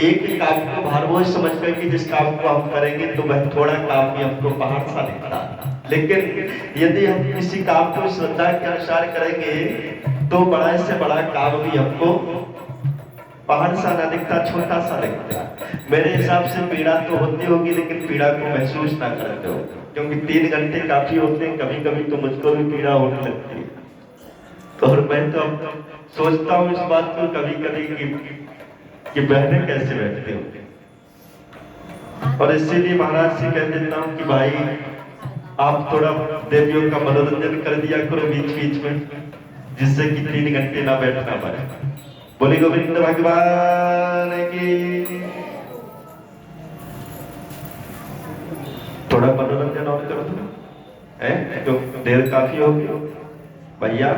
एक ही काम को भार बोझ समझ करके जिस काम को हम करेंगे तो वह थोड़ा काम भी हमको पहाड़ सा दिखता है। लेकिन यदि हम किसी काम को श्रद्धा के अनुसार करेंगे तो बड़ा से बड़ा काम भी हमको पहाड़ सा ना दिखता, छोटा सा दिखता। मेरे हिसाब से पीड़ा तो होती होगी, लेकिन पीड़ा को महसूस ना करते हो, क्योंकि 3 घंटे काफी होते हैं। कभी कभी तो मुझको भी पीड़ा होने लगती है, और मैं तो सोचता हूँ इस बात को कभी कभी कि बहनें कैसे बैठते होंगे। और इसीलिए महाराज से कह देता हूँ कि भाई आप थोड़ा देवियों का मनोरंजन कर दिया करो बीच बीच में, जिससे कि 3 घंटे ना बैठना पड़े। बोले गोविंद भगवान की। थोड़ा मनोरंजन और कर दो, है तो देर काफी होगी भैया।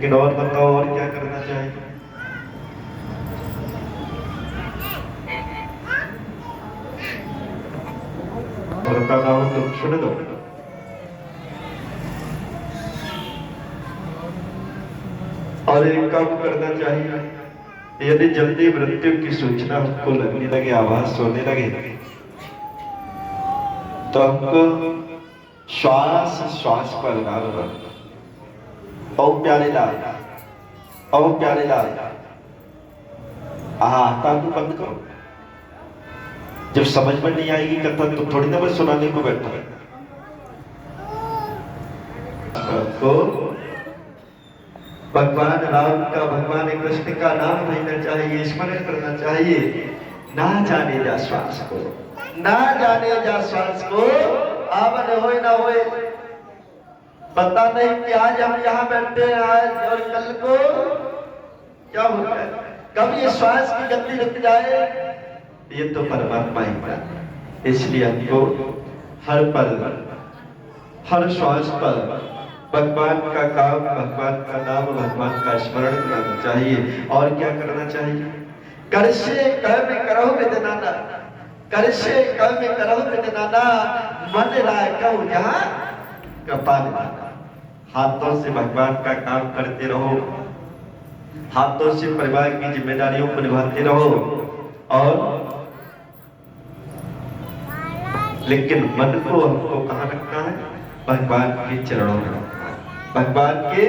लेकिन और बताओ, और क्या करना चाहिए? और बताना हो तो सुन दो। और एक काम करना चाहिए, यदि जल्दी मृत्यु की सूचना हमको लगने लगे, आवाज होने लगे, तो हमको श्वास श्वास पर ध्यान रखो। ओ प्यारे लाल, ओ प्यारे लाल, ताकू बंद करो। जब समझ में नहीं आएगी कथा तो थोड़ी ना मैं सुनाने को बैठा है। तो भगवान राम का, भगवान कृष्ण का नाम लेना चाहिए, स्मरण करना चाहिए। ना जाने जा श्वास को, ना जाने जा श्वास को, आवन होए ना होए, पता नहीं कि आज हम यहाँ बैठे हैं आज और कल को क्या होता है। कब ये श्वास की गति रुक जाए, ये तो परमात्मा ही जानता। इसलिए हमको हर पल, हर श्वास पर भगवान का काम, भगवान का नाम, भगवान का स्मरण करना चाहिए। और क्या करना चाहिए? कर से कर्म करो विदनाना, कर से कर्म करो विदनाना, मन राय कहूं जहां कपाल नाना। हाथों से भगवान का काम करते रहो, हाथों से परिवार की जिम्मेदारियों को निभाते रहो, और लेकिन मन को हमको कहाँ रखना है? भगवान के चरणों में रखना है, भगवान के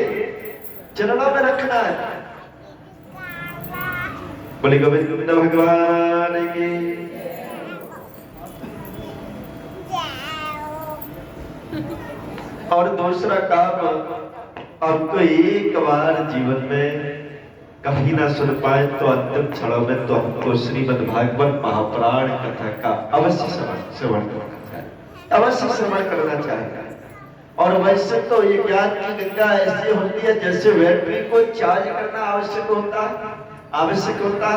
चरणों में रखना है। बोले गोविंद गोविंद भगवान की। और दूसरा काम, आपको एक बार जीवन में कभी ना सुन पाए तो अंतिम क्षणों में तो हमको श्रीमद् भागवत महापुराण कथा का अवश्य श्रवण करना चाहिए, अवश्य श्रवण करना चाहिए। और वैसे तो ये ज्ञान की गंगा ऐसी होती है जैसे बैटरी को चार्ज करना आवश्यक होता।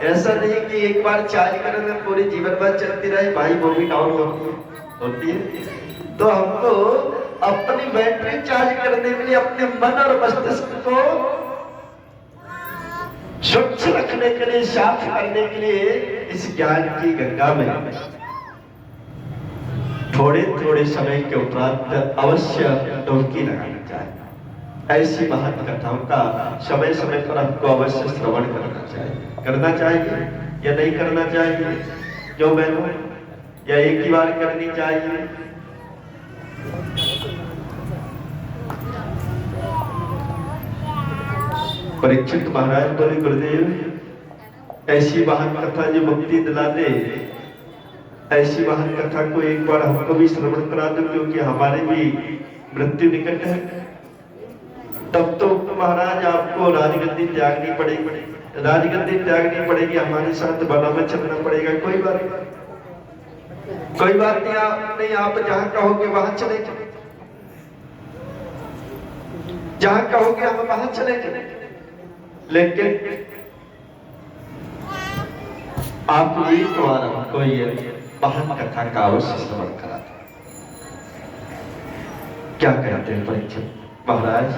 ऐसा नहीं कि एक बार चार्ज करने में पूरी जीवन भर चलती रहे, भाई वो भी डाउन होती है। तो हमको अपनी बैटरी चार्ज करने के लिए अपने मन और मस्तिष्क को स्वच्छ रखने के लिए, साफ करने के लिए इस ज्ञान की गंगा में थोड़े थोड़े समय के उपरांत अवश्य डुबकी लगानी चाहिए। ऐसी महान कथाओं का समय समय पर हमको अवश्य श्रवण करना चाहिए या नहीं करना चाहिए? जो बहनों, या एक ही बार करनी चाहिए? परीक्षित महाराज बोले, गुरुदेव ऐसी महान कथा जो मुक्ति दिला दे, ऐसी महान कथा को एक बार हमको भी श्रवण करा दो, क्योंकि हमारे भी मृत्यु निकट है। तब तो महाराज आपको राजगद्दी त्यागनी पड़ेगी, हमारे साथ वनों में चलना पड़ेगा। कोई बात नहीं, आप जहां कहोगे वहां चलेंगे, जहां कहोगे हम वहां चलेंगे। लेकिन आप एक बार हमको ये महान कथा का अवश्य श्रवण करा था। क्या कहते हैं परीक्षित महाराज?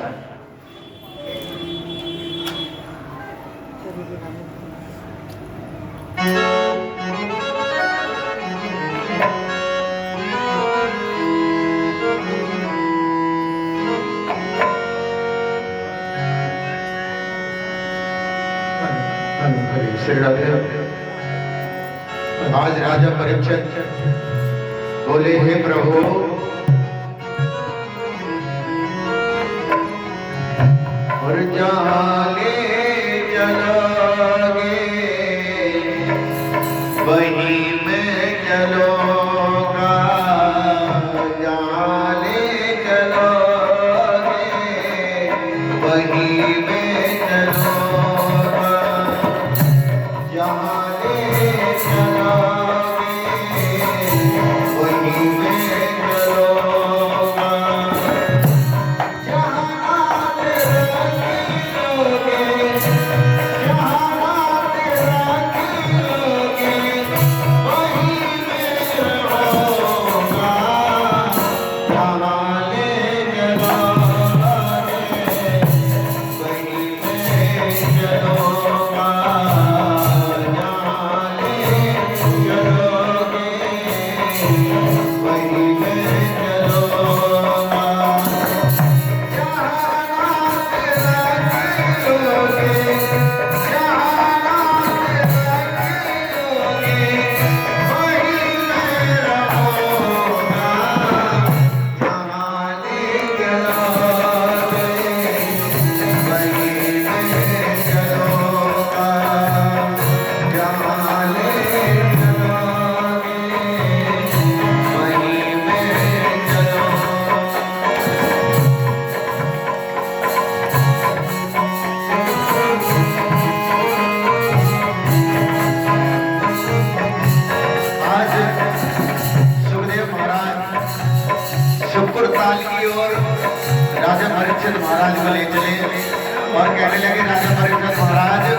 श्री राधे। आज राजा परीक्षित बोले, हे प्रभु, और जहाँ ले चलोगे वहीं मैं चलूंगा, जहाँ ले चलोगे वहीं मैं चलूंगा, जहाँ ले चलोगे वहीं मैं चलूंगा, जहाँ नाम रखी महाराज को ले चले और कहने लगे राजा परीक्षित महाराज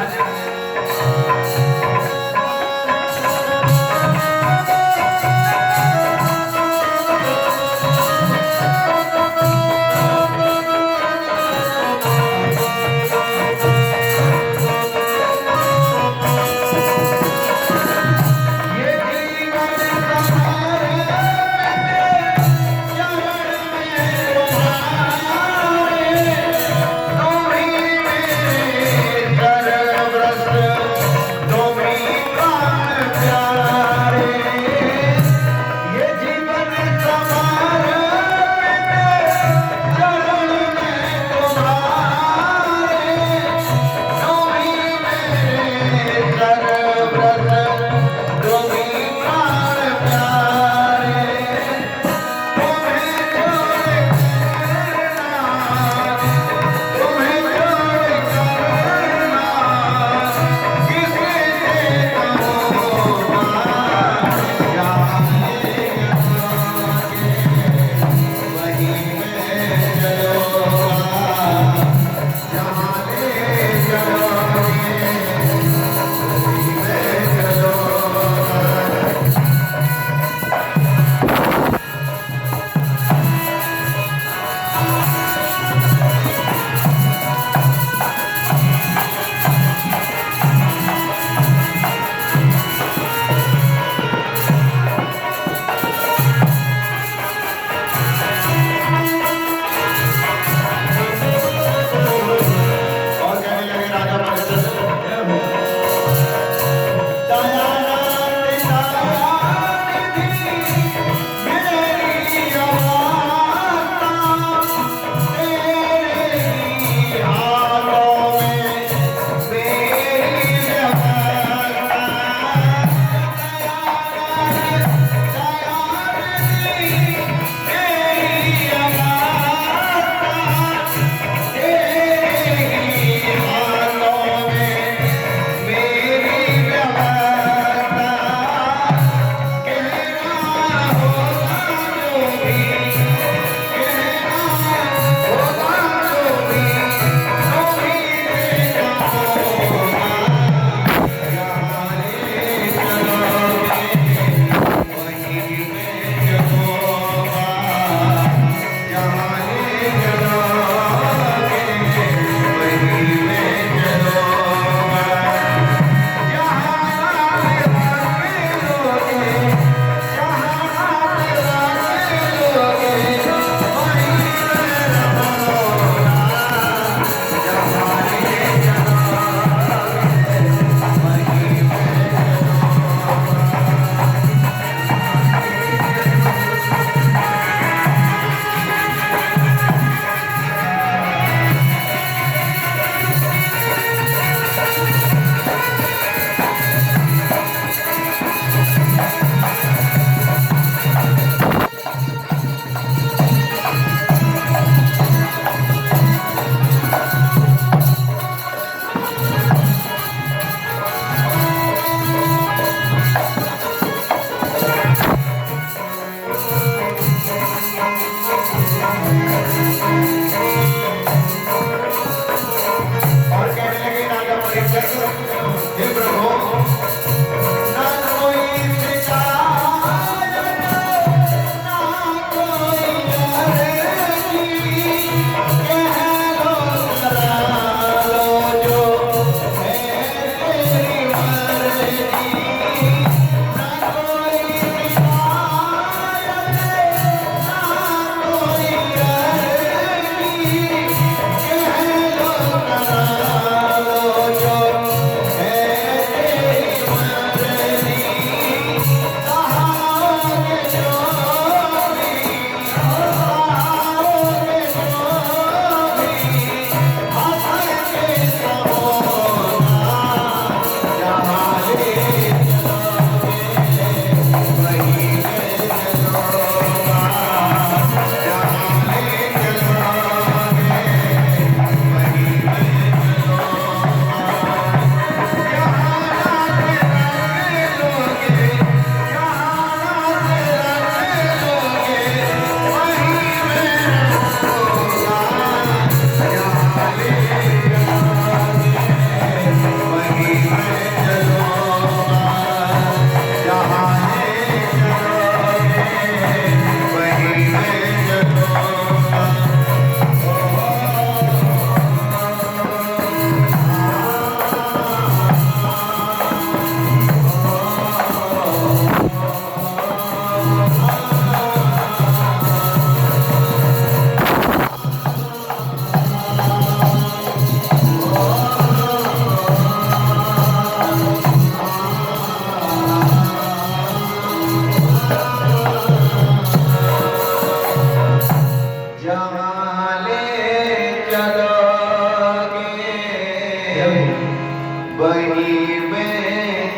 वहीं मैं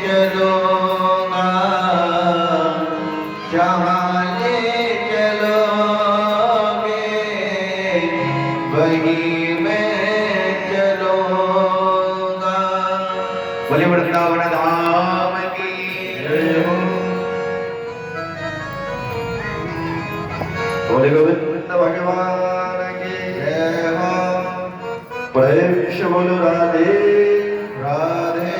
चलूंगा जहाँ ले चलोगे, वहीं मैं चलूंगा। बोले वृंदावन धाम की जय हो। बोले गोविंद भगवान की जय हो। प्रेम से बोलो राधे राधे।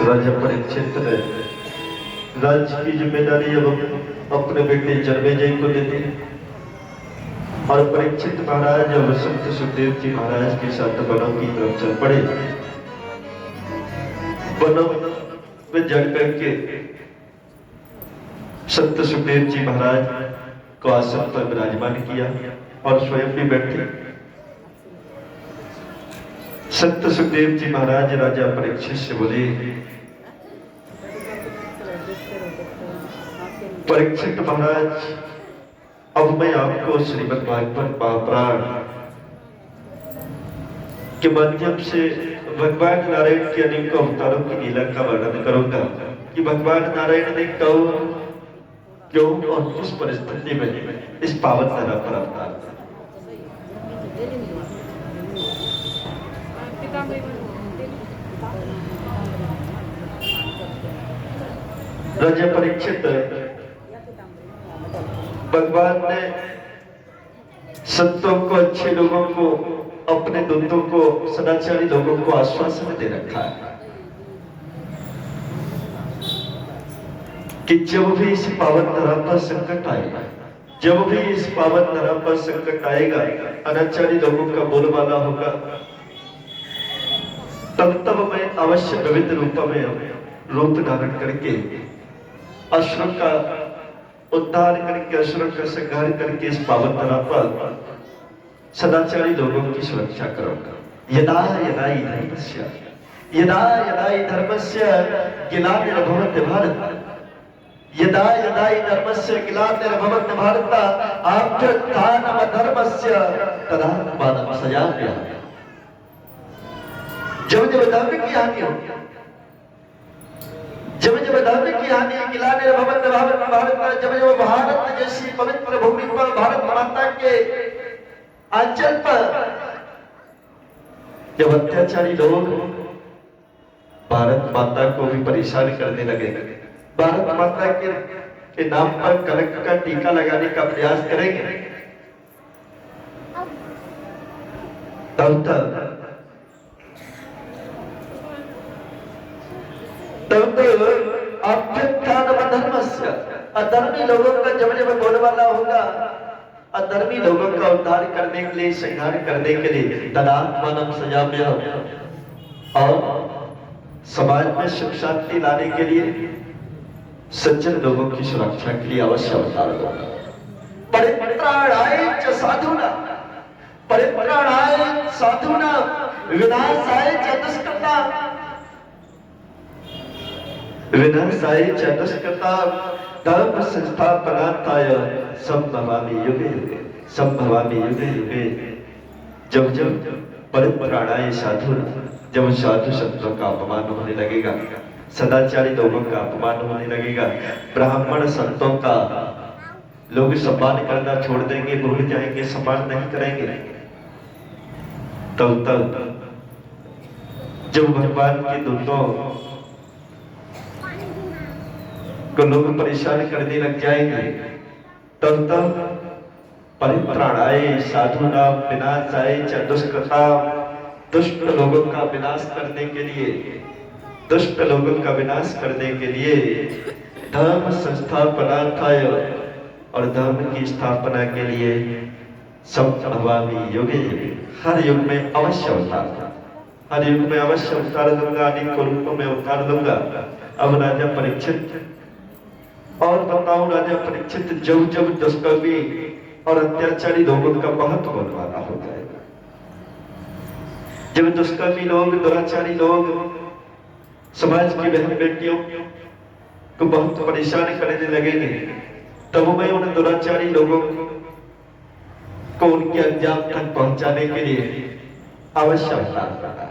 राजा परीक्षित ने राज्य की जिम्मेदारी अब अपने बेटे जन्मेजय को दे दी और परीक्षित महाराज अब संत सुखदेव जी महाराज के साथ वनों की तरफ चल पड़े। वनों में जल करके संत सुखदेव जी महाराज को आसन पर विराजमान किया और स्वयं भी बैठे। संत सुखदेव जी महाराज राजा परीक्षित से बोले, परीक्षित महाराज, अब मैं आपको श्रीमद् भागवत महापुराण के माध्यम से भगवान नारायण के अनेक अवतारों की लीला का वर्णन करूंगा कि भगवान नारायण ने कब, क्यों और किस परिस्थिति में इस पावन धरा पर अवतार किया। राजा परीक्षित, भगवान ने संतों को, अच्छे लोगों को, अपने दूतों को, सदाचारी लोगों को आश्वासन दे रखा है कि जब भी इस पावन धरा पर संकट आएगा, जब भी इस पावन धरा पर संकट आएगा, अनाचारी लोगों का बोलबाला होगा, तब मैं अवश्य विविध रूपों में रूप धारण करके असुरों का उद्धार करके, असुरों का संहार करके इस पावन धरा पर सदाचारी लोगों की सुरक्षा करूंगा। यदा यदा हि धर्मस्य, यदा यदा हि धर्मस्य ग्लानिर्भवति भारत, यदा यदा हि धर्मस्य ग्लानिर्भवति भारत, अभ्युत्थानमधर्मस्य तदात्मानं सजाम्यहम्। जब जब धर्म की हानि हो, जब जब धर्म की हानि, ग्लानिर्भवति भारत, जब जब भारत जैसी पवित्र भूमि पर, भारत माता के अंचल पर जब अत्याचारी लोग भारत माता को भी परेशान करने लगे, भारत माता के नाम पर कलंक का टीका लगाने का प्रयास करेंगे, तब अभ्युत्थानमधर्मस्य, अधर्मी लोगों का जब जब बोलबाला होगा, अधर्मी लोगों का उद्धार करने के लिए, संहार करने के लिए तदात्मानं सजाम्यहम्, और समाज में सुख शांति लाने के लिए, सज्जन लोगों की सुरक्षा के लिए अवश्य अवतार होगा। परित्राणाय च साधूनां, परित्राणाय साधूनां, विनाशाय च दुष्कृतां, विनाशाय च दुष्कृतां, धर्म संस्थापनार्थाय संभवामि युगे युगे, संभवामि युगे युगे। जब जब परित्राणाय साधूनां, जब साधु संतों का अपमान होने लगेगा, सदाचारी लोगों का अपमान होने लगेगा, ब्राह्मण संतों का लोग सम्मान करना छोड़ देंगे, भूल जाएंगे, सम्मान नहीं करेंगे, तब जब भगवान के दूतों को लोग परेशान करने लग जाएंगे, तब परित्राणाय साधूनां विनाशाय च दुष्कृतां, दुष्ट लोगों का विनाश करने के लिए, दुष्ट लोगों का विनाश करने के लिए, धर्म संस्थापनार्थाय, और धर्म की स्थापना के लिए संभवामि युगे युगे, हर युग में अवश्य अवतार, हर युग में अवश्य अवतार दूंगा, अनेक रूपों में अवतार दूंगा। अब राजा परीक्षित, और बताओ राजा परीक्षित, जब जब दुष्कर्मी और अत्याचारी लोगों का बहुत बोलबाला हो जाएगा, जब दुष्कर्मी लोग, दुराचारी लोग समाज की बहन बेटियों को बहुत परेशान करने लगेंगे, तब मैं उन दुराचारी लोगों को उनके अंजाम तक पहुंचाने के लिए अवश्य अवतार पड़ा।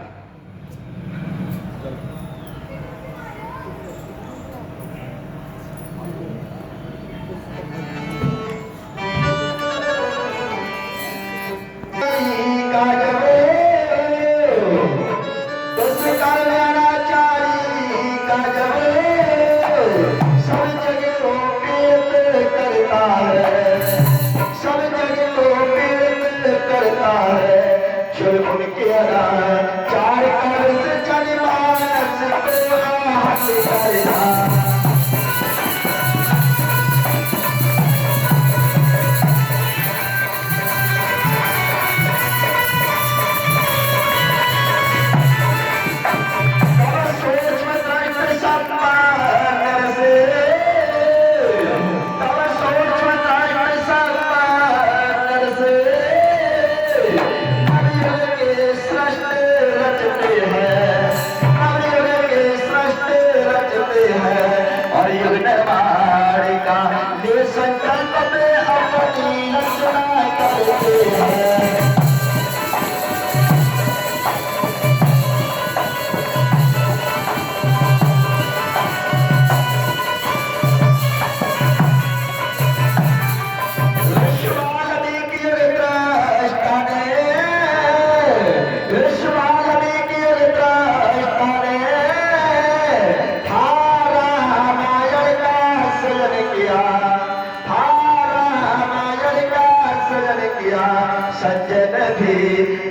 सज्जन भी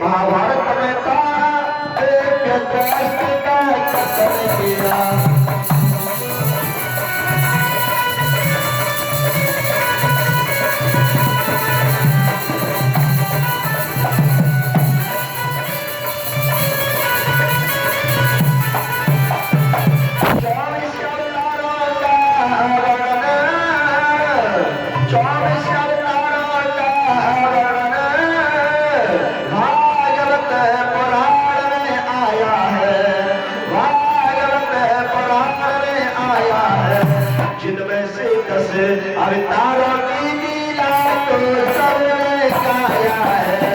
महाभारत में था एक कष्ट का कथन किया। अवतारों की लीला तो सबने गाया है।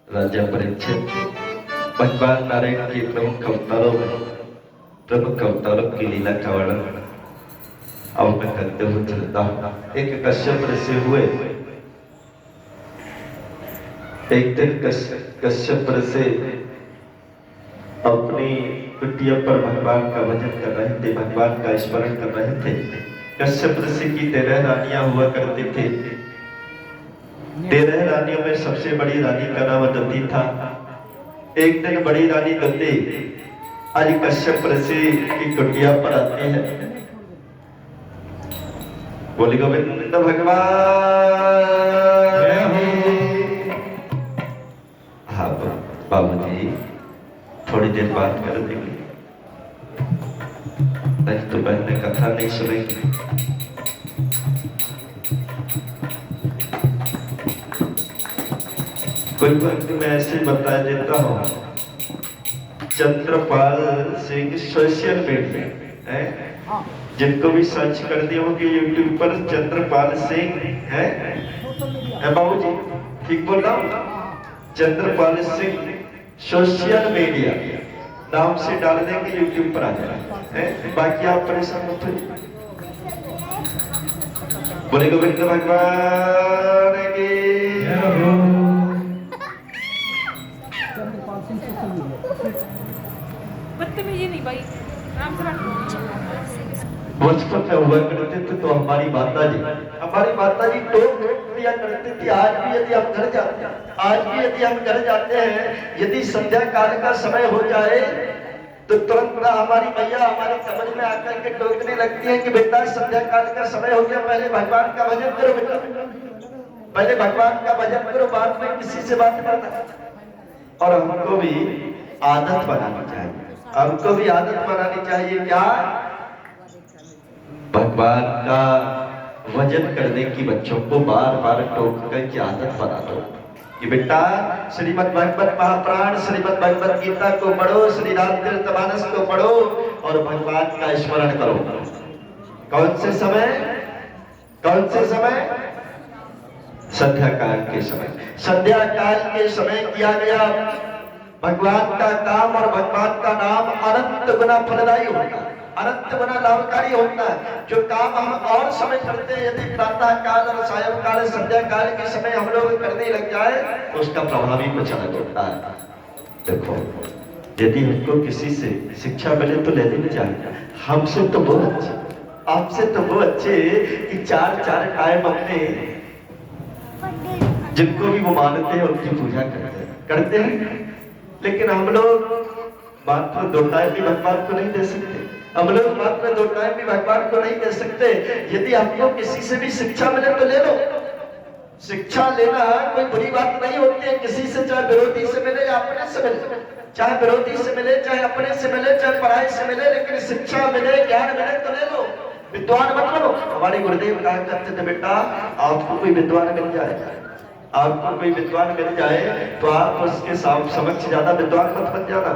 राजा परीक्षित भगवान नारायण के प्रमुख अवतारों की लीला का वर्णन अब मैं करते हुए चलता हूँ। एक कश्यप ऋषि हुए। एक दिन कश्यप ऋषि अपनी कुटिया पर भगवान का भजन कर रहे थे, भगवान का स्मरण कर रहे थे। कश्यप ऋषि की 13 रानियां हुआ करती थी। 13 रानियों में सबसे बड़ी रानी का नाम दती था। एक दिन बड़ी रानी दती आज कश्यप ऋषि की कुटिया पर आती है। बोली गोविंद भगवान। हाँ बाबूजी थोड़ी देर बात कर देंगे, नहीं तो पहले कथा नहीं सुनेंगे। कोई वक्त मैं ऐसे बता देता हूँ। चंद्रपाल सिंह सोशल मीडिया है, जिनको भी सर्च कर दिया होगी यूट्यूब पर चंद्रपाल सिंह है बाबूजी, ठीक बोल रहा हूँ? चंद्रपाल सिंह सोशल मीडिया नाम से डाल देंगे यूट्यूब पर आ जाए। बाकी आप परेशान मत होइए। बोले गोविंद भगवान की। बदतमीजी नहीं भाई, आराम से बैठो। बचपन में हुआ करते थे तो हमारी माता जी टोक दिया करती थी। आज भी यदि हम घर जाते हैं, यदि संध्या काल का समय हो जाए तो तुरंत हमारी मैया हमारे कमरे में आकर के टोकने लगती है कि बेटा संध्या काल का समय हो गया, पहले भगवान का भजन करो बेटा, पहले भगवान का भजन करो, बाद में किसी से बात करना। और हमको भी आदत बनानी चाहिए, क्या? भगवान का भजन करने की बच्चों को बार बार टोक कर की आदत बना दो। कि बेटा श्रीमद् भागवत महापुराण श्रीमद् भगवत गीता को पढ़ो, श्री रामचरितमानस को पढ़ो और भगवान का स्मरण करो। कौन से समय? कौन से समय? संध्या काल के समय। संध्या काल के समय किया गया भगवान का काम और भगवान का नाम अनंत गुना फलदायी होता है, अनंत गुना लाभकारी होता है। जो काम हम और समय करते हैं, यदि प्रातः काल और सायं काल संध्या काल के समय हम लोग करने लग जाए तो उसका प्रभाव ही कुछ अलग होता है। देखो, यदि हमको किसी से शिक्षा मिले तो ले लेनी चाहिए। हमसे तो बहुत अच्छे, आपसे तो वो अच्छे कि चार चार टाइम अपने जिनको भी वो मानते हैं उनकी पूजा करते हैं। लेकिन हम लोग मात्र 2 टाइम भी भगवान को नहीं दे सकते। हम लोग मात्र 2 टाइम भी भगवान को नहीं दे सकते। यदि आपको किसी से भी शिक्षा मिले तो ले लो। शिक्षा लेना कोई बुरी बात नहीं होती है। किसी से, चाहे विरोधी से मिले या अपने से मिले, चाहे विरोधी से मिले, चाहे अपने से मिले, चाहे पढ़ाई से मिले, लेकिन शिक्षा मिले, ज्ञान मिले तो ले लो। विद्वान मत बनो। हमारे गुरुदेव कहा करते थे, बेटा आपको कोई विद्वान मिल जाए, आपको कोई विद्वान मिल जाए तो आप उसके समक्ष ज्यादा विद्वान मत बन जाना।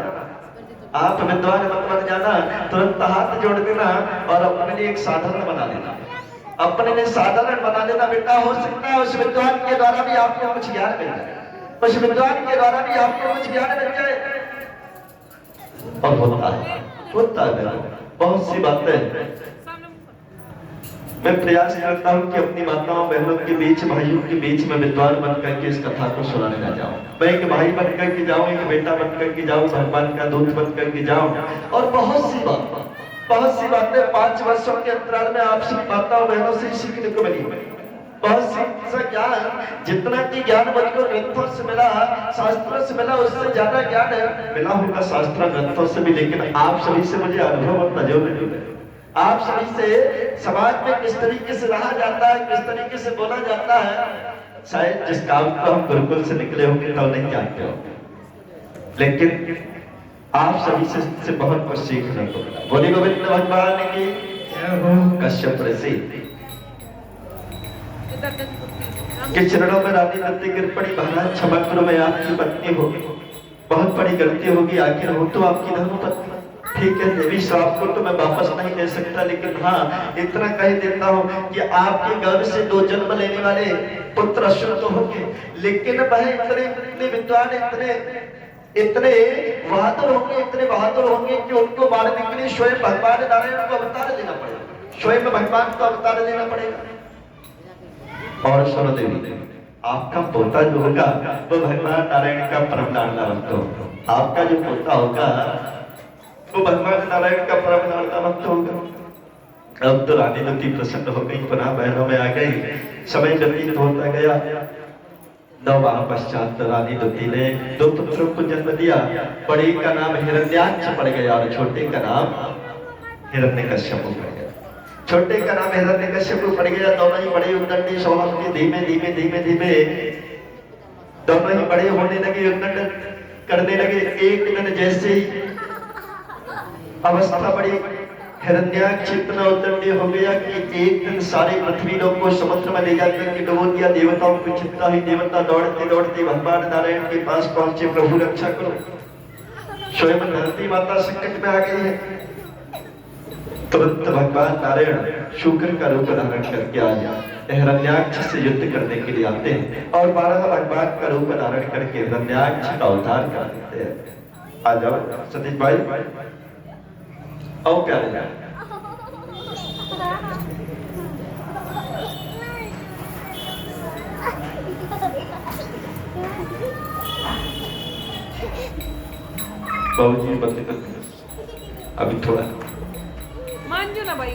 आप विद्वान मत बन जाना, तुरंत हाथ जोड़ देना और अपने लिए एक साधारण बना लेना। अपने लिए साधारण बना लेना। बेटा हो सकता है उस विद्वान के द्वारा भी आपको कुछ ज्ञान मिल जाए, उस विद्वान के द्वारा भी आपको कुछ ज्ञान मिल जाए। और होता है बहुत सी बातें। मैं प्रयास करता हूँ कि अपनी माताओं बहनों के बीच, भाइयों के बीच में विद्वान बन करके इस कथा को सुनाने ना जाऊं। मैं एक भाई बन करके जाऊं, एक बेटा बन करके जाऊं, भगवान का दूत बन करके जाऊं। और बहुत सी बातें 5 वर्षों के अंतराल में आपसे माताओं बहनों से सीखने को मिली। बहुत सा ज्ञान, जितना की ज्ञान मुझको ग्रंथों से मिला, शास्त्रों से मिला, उससे ज्यादा ज्ञान मिला होगा शास्त्र ग्रंथों से भी। लेकिन आप सभी से मुझे अनुभव और तजुर्बे मिले। आप सभी से समाज में किस तरीके से रहा जाता है, किस तरीके से बोला जाता है, शायद जिस काम को हम गुरुकुल से निकले होंगे तब नहीं जानते हो, लेकिन आप सभी से बहुत कुछ सीखने को मिला। बोले गोविंद भगवान की कश्यप ऋषि के चरणों में रानी दत्ती गिर पड़ी। महाराज क्षमा करो, मैं आपकी पत्नी हो, बहुत बड़ी गलती होगी, आखिर हो तो आपकी धर्मपत्नी। ठीक है, देवी श्राप को तो मैं वापस नहीं ले सकता, लेकिन हाँ इतना कह देता हूँ कि आपके गर्भ से 2 जन्म लेने वाले पुत्र अशुद्ध तो होंगे, लेकिन वह इतने विद्वान, इतने बहादुर होंगे, इतने बहादुर होंगे कि उनको मारने के लिए स्वयं भगवान नारायण को अवतार लेना पड़ेगा, स्वयं भगवान को अवतार लेना पड़ेगा। और सुनो देवी, आपका पोता जो होगा वो भगवान नारायण का परम लाडला भक्त होगा। आपका जो पोता होगा वो भगवान नारायण का परम लाडला भक्त होगा। अब तो रानी दत्ती प्रसन्न हो गई, पुनः बहनों में आ गई। समय व्यतीत होता गया। 9 माह पश्चात रानी दत्ती ने 2 पुत्रों को जन्म दिया। बड़े का नाम हिरण्याक्ष पड़ गया और छोटे का नाम हिरण्यकश्यप पड़ गया। छोटे का नाम हिरण्यकश्यप पड़ गया। दोनों ही बड़े उद्दंडी स्वभाव के, धीमे धीमे धीमे धीमे दोनों ही बड़े होने लगे, उद्दंड करने लगे। एक दिन जैसे ही अवस्था बड़ी, हिरण्याक्ष इतना उद्दंडी हो गया कि एक दिन सारे पृथ्वी लोक को समुद्र में ले जाकर के डुबो दिया। देवताओं को चिंता हुई, देवता दौड़ते दौड़ते भगवान नारायण के पास पहुंचे, प्रभु रक्षा करो, स्वयं धरती माता संकट में आ गई है। तुरंत भगवान नारायण शुक्र का रूप धारण करके आ जाए, हिरण्याक्ष से युद्ध करने के लिए आते हैं और 12 भगवान का रूप धारण करके हिरण्याक्ष का उद्धार कर देते हैं। आ जाओ सतीश भाई, आओ प्यारे जाए। बाबूजी बंद कर दो अभी थोड़ा, मान जो ना भाई।